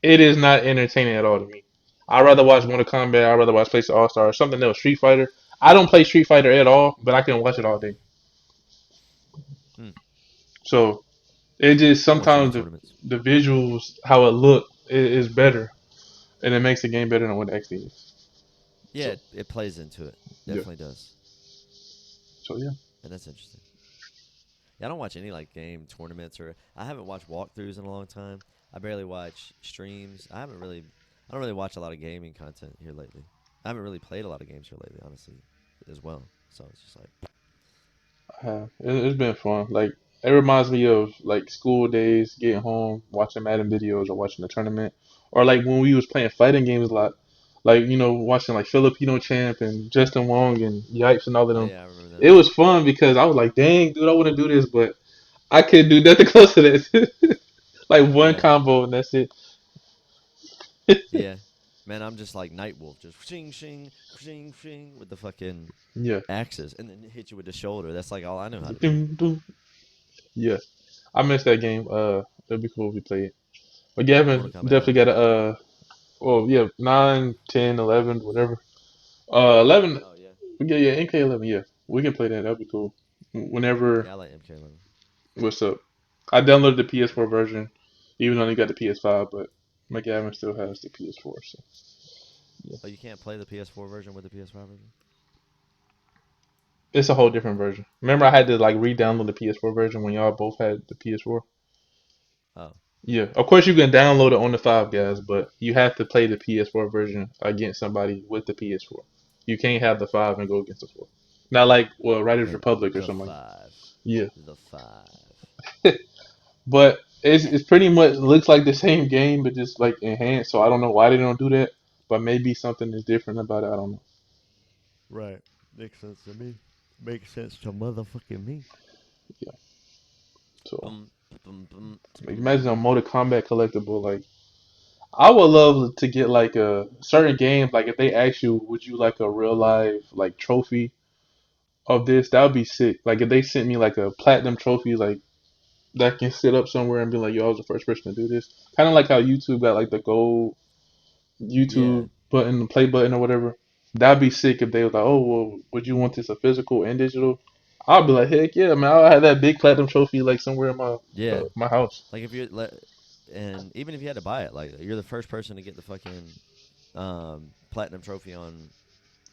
it is not entertaining at all to me. I'd rather watch Mortal Kombat. I'd rather watch PlayStation All Stars, something else. Street Fighter. I don't play Street Fighter at all, but I can watch it all day. Mm. So it just I watch any sometimes tournaments. the visuals, how it look, is better, and it makes the game better than what it actually is. Yeah, So it plays into it. yeah, Definitely does, so yeah, and that's interesting. Yeah, I don't watch any like game tournaments or I haven't watched walkthroughs in a long time. I barely watch streams. I don't really watch a lot of gaming content here lately. I haven't really played a lot of games here lately, honestly, as well. So it's just like, it's been fun. Like it reminds me of like school days, getting home, watching Madden videos, or watching the tournament, or like when we was playing fighting games a lot. Like watching like Filipino Champ and Justin Wong and Yipes and all of oh them. yeah, I remember It them. was fun because I was like, dang, dude, I want to do this, but I couldn't do nothing close to that. Like one Yeah, combo and that's it. yeah. Man, I'm just like Nightwolf, just shing shing shing shing with the fucking Yeah. axes, and then hit you with the shoulder. That's like all I know how to do. Doom, doom. Yeah. I missed that game. It'd be cool if we play it. But Gavin Mortal Kombat definitely 9. got to well, yeah, 9, 10, 11, whatever. 11, Oh yeah, yeah, MK11, yeah. We can play that. That'd be cool. Whenever, yeah. I like MK11. what's up? I downloaded the PS4 version, even though I got the PS5, but my Gavin still has the PS4, so yeah. Oh, you can't play the PS4 version with the PS5 version. It's a whole different version. Remember, I had to like re-download the PS4 version when y'all both had the PS4. Oh, Yeah, of course you can download it on the five guys, but you have to play the PS4 version against somebody with the PS4. You can't have the five and go against the four. Not like well, Riders Republic or the something like five, that. Yeah, the five. but it's pretty much looks like the same game, but just like enhanced. So I don't know why they don't do that, but maybe something is different about it. I don't know. Right. Makes sense to me. Makes sense to motherfucking me. Yeah, so Boom, boom, boom, like, boom, imagine a boom. Mortal Kombat collectible. Like I would love to get like a certain games. Like if they ask you, would you like a real life like trophy of this, that would be sick. Like if they sent me like a platinum trophy, like that can sit up somewhere and be like, yo, I was the first person to do this. Kind of like how YouTube got like the gold Yeah, YouTube button, the play button or whatever. That'd be sick if they was like, oh, well, would you want this a physical and digital? I'll be like, heck yeah, man! I'll have that big platinum trophy like somewhere in my yeah. my house. Like if you let. and even if you had to buy it, like you're the first person to get the fucking platinum trophy on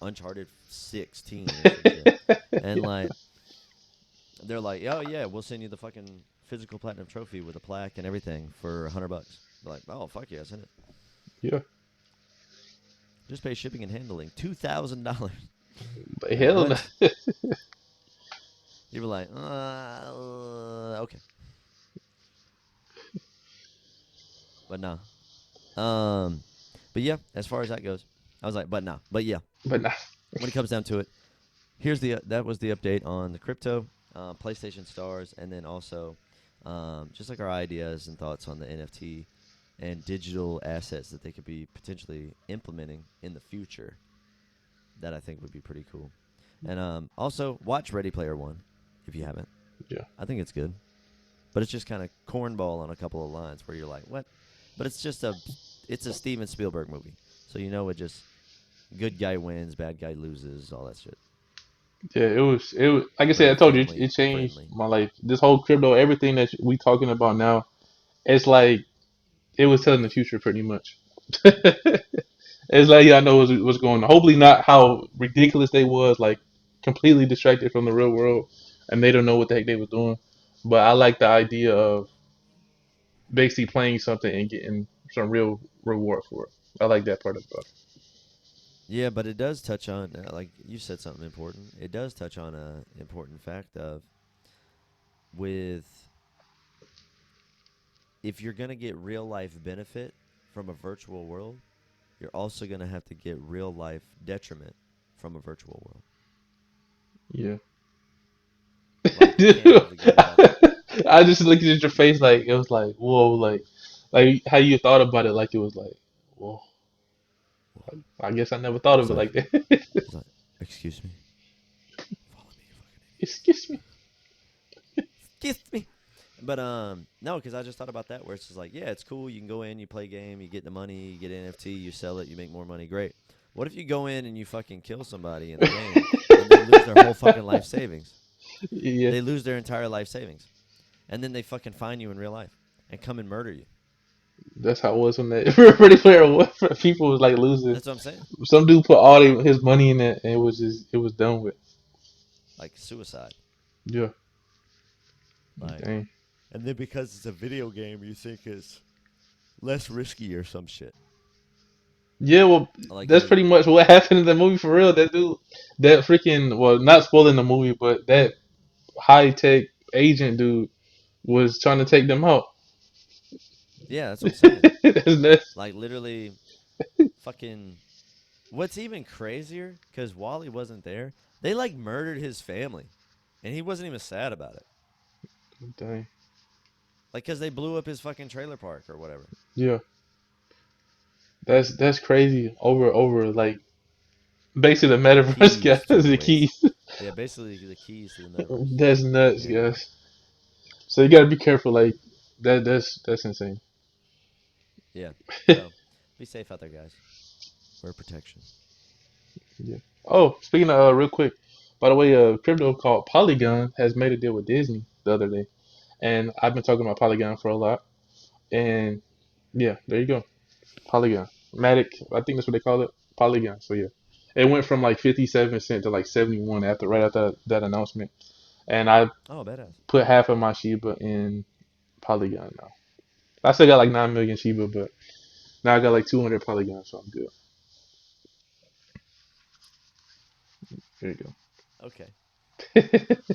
Uncharted 16 or some shit, and Yeah, like they're like, oh yeah, we'll send you the fucking physical platinum trophy with a plaque and everything for $100. Like, oh fuck yeah, send it. yeah. Just pay shipping and handling $2,000. But Like hell no. what? You were like, okay, but nah. But yeah, as far as that goes, I was like, but nah, but yeah. But nah. When it comes down to it, here's the that was the update on the crypto, PlayStation stars, and then also just like our ideas and thoughts on the NFT and digital assets that they could be potentially implementing in the future. That I think would be pretty cool. And also watch Ready Player One if you haven't. Yeah. I think it's good, but it's just kind of cornball on a couple of lines where you're like, what? But it's a Steven Spielberg movie, so you know it just good guy wins, bad guy loses, all that shit. Yeah, it was like I said, Very I told you family it changed friendly. my life. This whole crypto, everything that we talking about now, it's like it was telling the future pretty much. It's like yeah, I know what's going on. Hopefully not how ridiculous they was, like completely distracted from the real world, and they don't know what the heck they was doing. But I like the idea of basically playing something and getting some real reward for it. I like that part about it. Yeah, but it does touch on, like you said, something important. It does touch on a important fact of with if you're gonna get real life benefit from a virtual world, you're also gonna have to get real life detriment from a virtual world. Yeah. Like you Dude, can't have the good without the. I just looked at your face like it was like whoa, like how you thought about it, like it was like whoa. Whoa. I guess I never thought of He's it like, like that. he's like, excuse me, follow me, you fucking idiot. Excuse me. Excuse me. But no, because I just thought about that where it's just like, yeah, it's cool. You can go in, you play a game, you get the money, you get NFT, you sell it, you make more money. Great. What if you go in and you fucking kill somebody in the game and they lose their whole fucking life savings? Yeah, They lose their entire life savings, and then they fucking find you in real life and come and murder you. that's how it was when that Ready Player One people was like losing. That's what I'm saying. Some dude put all his money in it, and it was done with. Like suicide. Yeah, Like, dang. and then because it's a video game, you think it's less risky or some shit. Yeah, well, Like that's you, pretty much what happened in the movie for real. That dude, that freaking, well, not spoiling the movie, but that high tech agent dude was trying to take them out. yeah, that's what I'm saying. That's nuts. Like literally, fucking. What's even crazier? Because Wally wasn't there. They like murdered his family, and he wasn't even sad about it. Dang. Like, because they blew up his fucking trailer park or whatever. Yeah, that's crazy. Over like basically the The metaverse keys to guys, a the place. keys. Yeah, basically the keys to the metaverse. That's nuts, Yeah. guys. So you gotta be careful. Like that's insane. Yeah. So be safe out there, guys. Wear protection. Yeah. Oh, speaking of real quick, by the way, a crypto called Polygon has made a deal with Disney the other day, and I've been talking about Polygon for a lot. And yeah, there you go, Polygon, Matic. I think that's what they call it, Polygon. So yeah, it went from like 57 cents to like 71 after right after that announcement. And I Oh, badass. put half of my Shiba in Polygon now. I still got like 9 million Shiba, but now I got like 200 Polygon, so I'm good. There you Okay. go.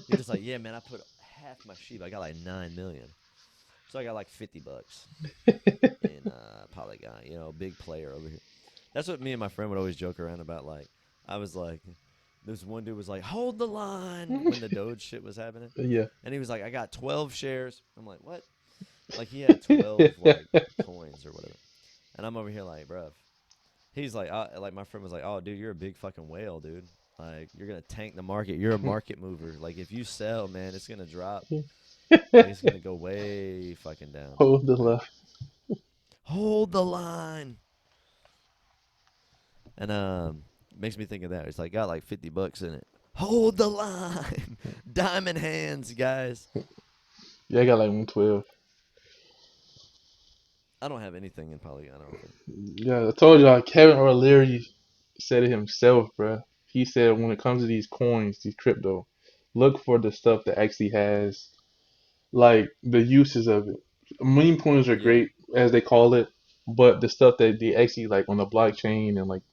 You're just like, yeah, man. I put half my sheep. I got like 9 million, so I got like $50 in Polygon. You know, big player over here. That's what me and my friend would always joke around about. Like, I was like, this one dude was like, hold the line when the Doge shit was happening, Yeah. and he was like, I got 12 shares. I'm like, what? Like he had 12 like coins or whatever, and I'm over here like, bruv. He's like my friend was like, oh, dude, you're a big fucking whale, dude. Like you're gonna tank the market. You're a market mover. Like if you sell, man, it's gonna drop. Like it's gonna go way fucking down. Hold the Like left. hold the line, and makes me think of that. It's like got like $50 in it. Hold the line, diamond hands, guys. Yeah, I got like 112. I don't have anything in Polygon. I don't think. Yeah, I told y'all, Kevin O'Leary said it himself, bruh. He said when it comes to these coins, these crypto, look for the stuff that actually has like the uses of it. Meme coins are Yeah, great as they call it, but the stuff that they actually like on the blockchain and like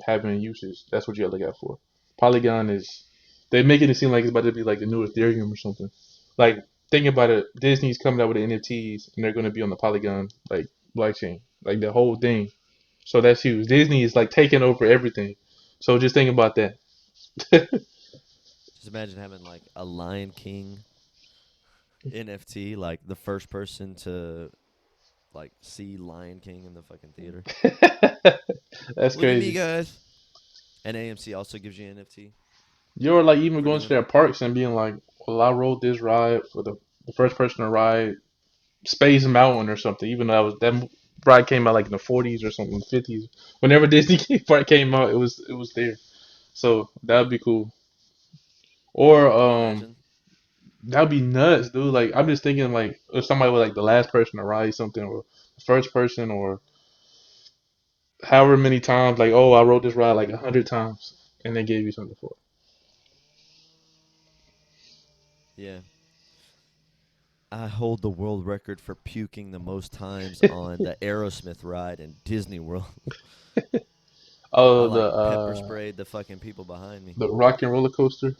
having uses, that's what you gotta look out for. Polygon is they making it seem like it's about to be like the new Ethereum or something. Like think about it, Disney's coming out with the NFTs and they're gonna be on the Polygon like blockchain, like the whole thing. So that's huge. Disney is like taking over everything. So just think about that. just imagine having like a Lion King NFT, like the first person to like see Lion King in the fucking theater. That's Look at me, crazy. guys. And AMC also gives you NFT You're like even for going to doing their it. parks and being like, well, I rode this ride for the first person to ride Space Mountain or something. Even though that ride came out like in the 40s or something, 50s. Whenever Disney part came out, it was there. So Yeah. that'd be cool. Or Can you imagine? that'd be nuts, dude. Like I'm just thinking like if somebody was like the last person to ride something or the first person or however many times, like oh I rode this ride like 100 times and they gave you something for Yeah. I hold the world record for puking the most times it. on the Aerosmith ride in Disney World. I Oh like pepper sprayed the fucking people behind me. the Rock and Roller Coaster.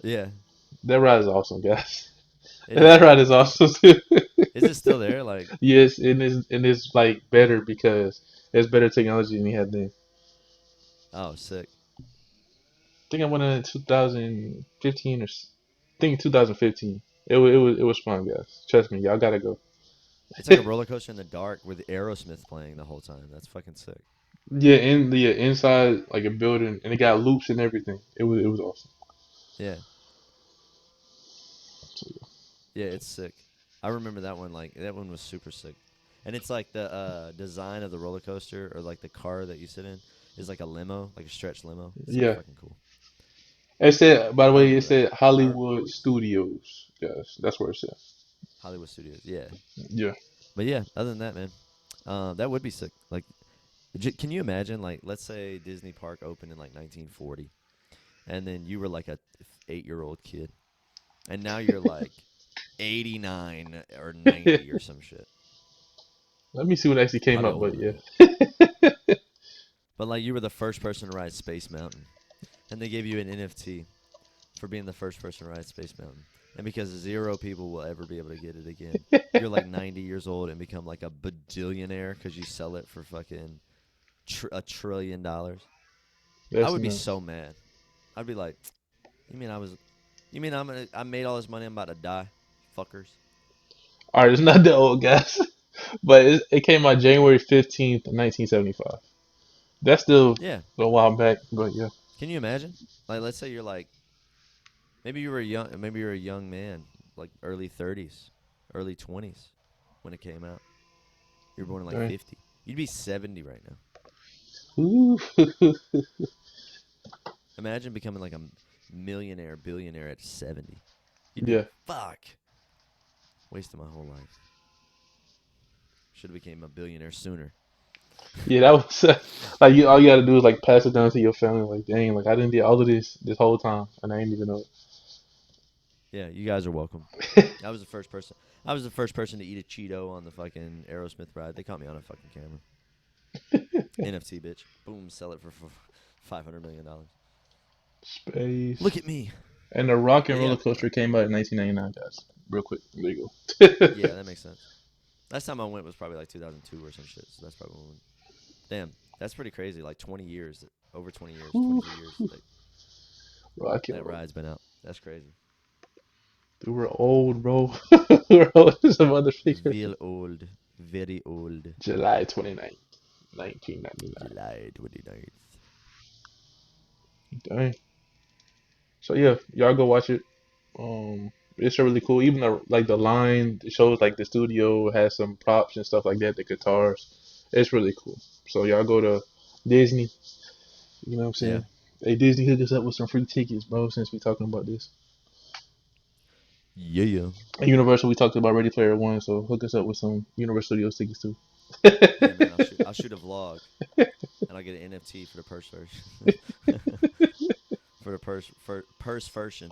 Yeah, That ride is awesome, guys. it is That ride cool. is awesome too. Is it still there? Like, Yes, it is like better because it's better technology than he had then. oh, sick. I think I went in 2015 I think 2015. It was fun, guys. Trust me, y'all gotta go. It's like a roller coaster in the dark with Aerosmith playing the whole time. That's fucking sick. Yeah, in the inside like a building, and it got loops and everything. It was awesome. Yeah, yeah, it's sick. I remember that one. Like, that one was super sick. And it's like the design of the roller coaster or like the car that you sit in is like a limo, like a stretch limo. It's so Yeah, fucking cool. it said. By the I way, it remember that. said I Hollywood Studios. Guys, that's where it said. Hollywood Studios. Yeah, Yeah, but yeah. Other than that, man, that would be sick. Like, can you imagine? Like, let's say Disney Park opened in like 1940, and then you were like a 8-year-old kid, and now you're like 89 or 90 or some shit. let me see what actually came Probably up, older but than yeah. that. But like, you were the first person to ride Space Mountain, and they gave you an NFT for being the first person to ride Space Mountain. And because zero people will ever be able to get it again, you're like 90 years old and become like a bajillionaire because you sell it for fucking $1 trillion. I That's would be nuts. so mad. I'd be like, you mean I was? You mean I made all this money? I'm about to die, fuckers. All right, it's not that old, guys, but it came out January 15th, 1975. That's still Yeah. a while back, but yeah. Can you imagine? Like, let's say you're like, maybe you're a young man, like early 30s, early 20s, when it came out. You were born in like Dang. 50. You'd be 70 right now. Ooh. Imagine becoming like a millionaire, billionaire at 70. You'd be Yeah, like, fuck, wasted my whole life. Should have became a billionaire sooner. yeah, that was like all you gotta do is like pass it down to your family. Like, dang, like I didn't do all of this whole time, and I didn't even know Yeah, you guys are welcome. it. I was the first person. I was the first person to eat a Cheeto on the fucking Aerosmith ride. They caught me on a fucking camera. NFT, bitch. Boom, sell it for $500 million. Space. Look at me. And the Rock and But yeah, Roller Coaster came out in 1999, guys. Real quick, there you go. yeah, that makes sense. Last time I went was probably like 2002 or some shit. So that's probably when. Damn, that's pretty crazy. Like 20 years, over 20 years, Ooh, 22 years. Rock and That Roll. ride's been out. That's crazy. Dude, we're old, bro. We're old as a mother figure. Real old, very old. July 29th, 1999. July 29th. Dang. So yeah, y'all go watch it. It's really cool. Even the like the line it shows like the studio has some props and stuff like that. The guitars, it's really cool. So y'all go to Disney. You know what I'm Yeah. saying? Hey Disney, hook us up with some free tickets, bro. Since we talking about this. Yeah. And Universal, we talked about Ready Player One, so hook us up with some Universal Studios tickets too. Yeah, man. I'll shoot a vlog and I'll get an NFT for the purse version. For the purse version.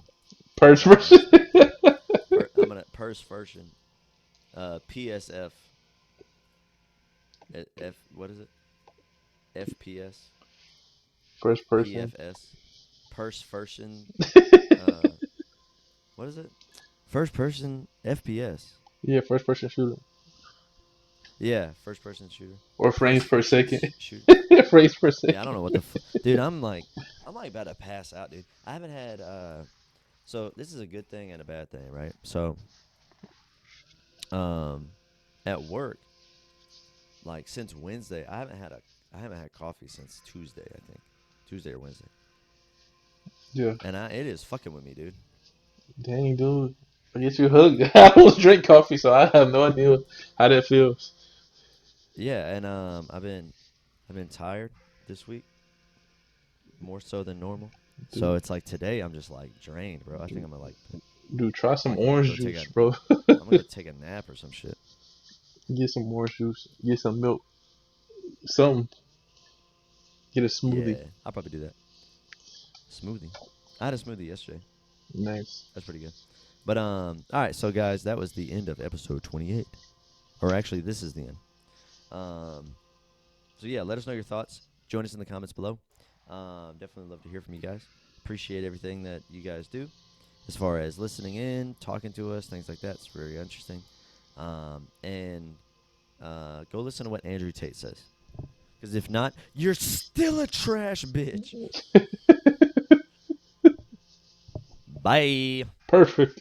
Purse That's what I'm trying version. to say. I'm gonna purse version. PSF. What is it? FPS. First person. PFS. Purse version. Uh, what is it? First person FPS. Yeah, first person shooter. Yeah, first person shooter. Or Purse frames per version second. shooter. Frames per Yeah, I don't second. know what the dude. I'm like about to pass out, dude. I haven't had. So this is a good thing and a bad thing, right? So, um, at work, like since Wednesday, I haven't had coffee since Tuesday. I think Tuesday or Wednesday, Yeah. and it is fucking with me, dude. Dang, dude. I guess you hooked. I don't drink coffee, so I have no idea how that feels. Yeah, and I've been tired this week more so than normal. So Dude, it's like today I'm just like drained, bro. I think I'm gonna like dude, try some fucking orange go take a juice, bro. I'm gonna go take a nap or some shit. Get some orange juice. Get some milk. Something. Get a smoothie. Yeah, I'll probably do that. Smoothie. I had a smoothie yesterday. Nice. That's pretty good. But all right. So guys, that was the end of episode 28. Or actually, this is the end. Um, so yeah, let us know your thoughts. Join us in the comments below. Definitely love to hear from you guys. Appreciate everything that you guys do, as far as listening in, talking to us, things like that. It's very interesting. And go listen to what Andrew Tate says. Because if not, you're still a trash bitch. Bye. Perfect.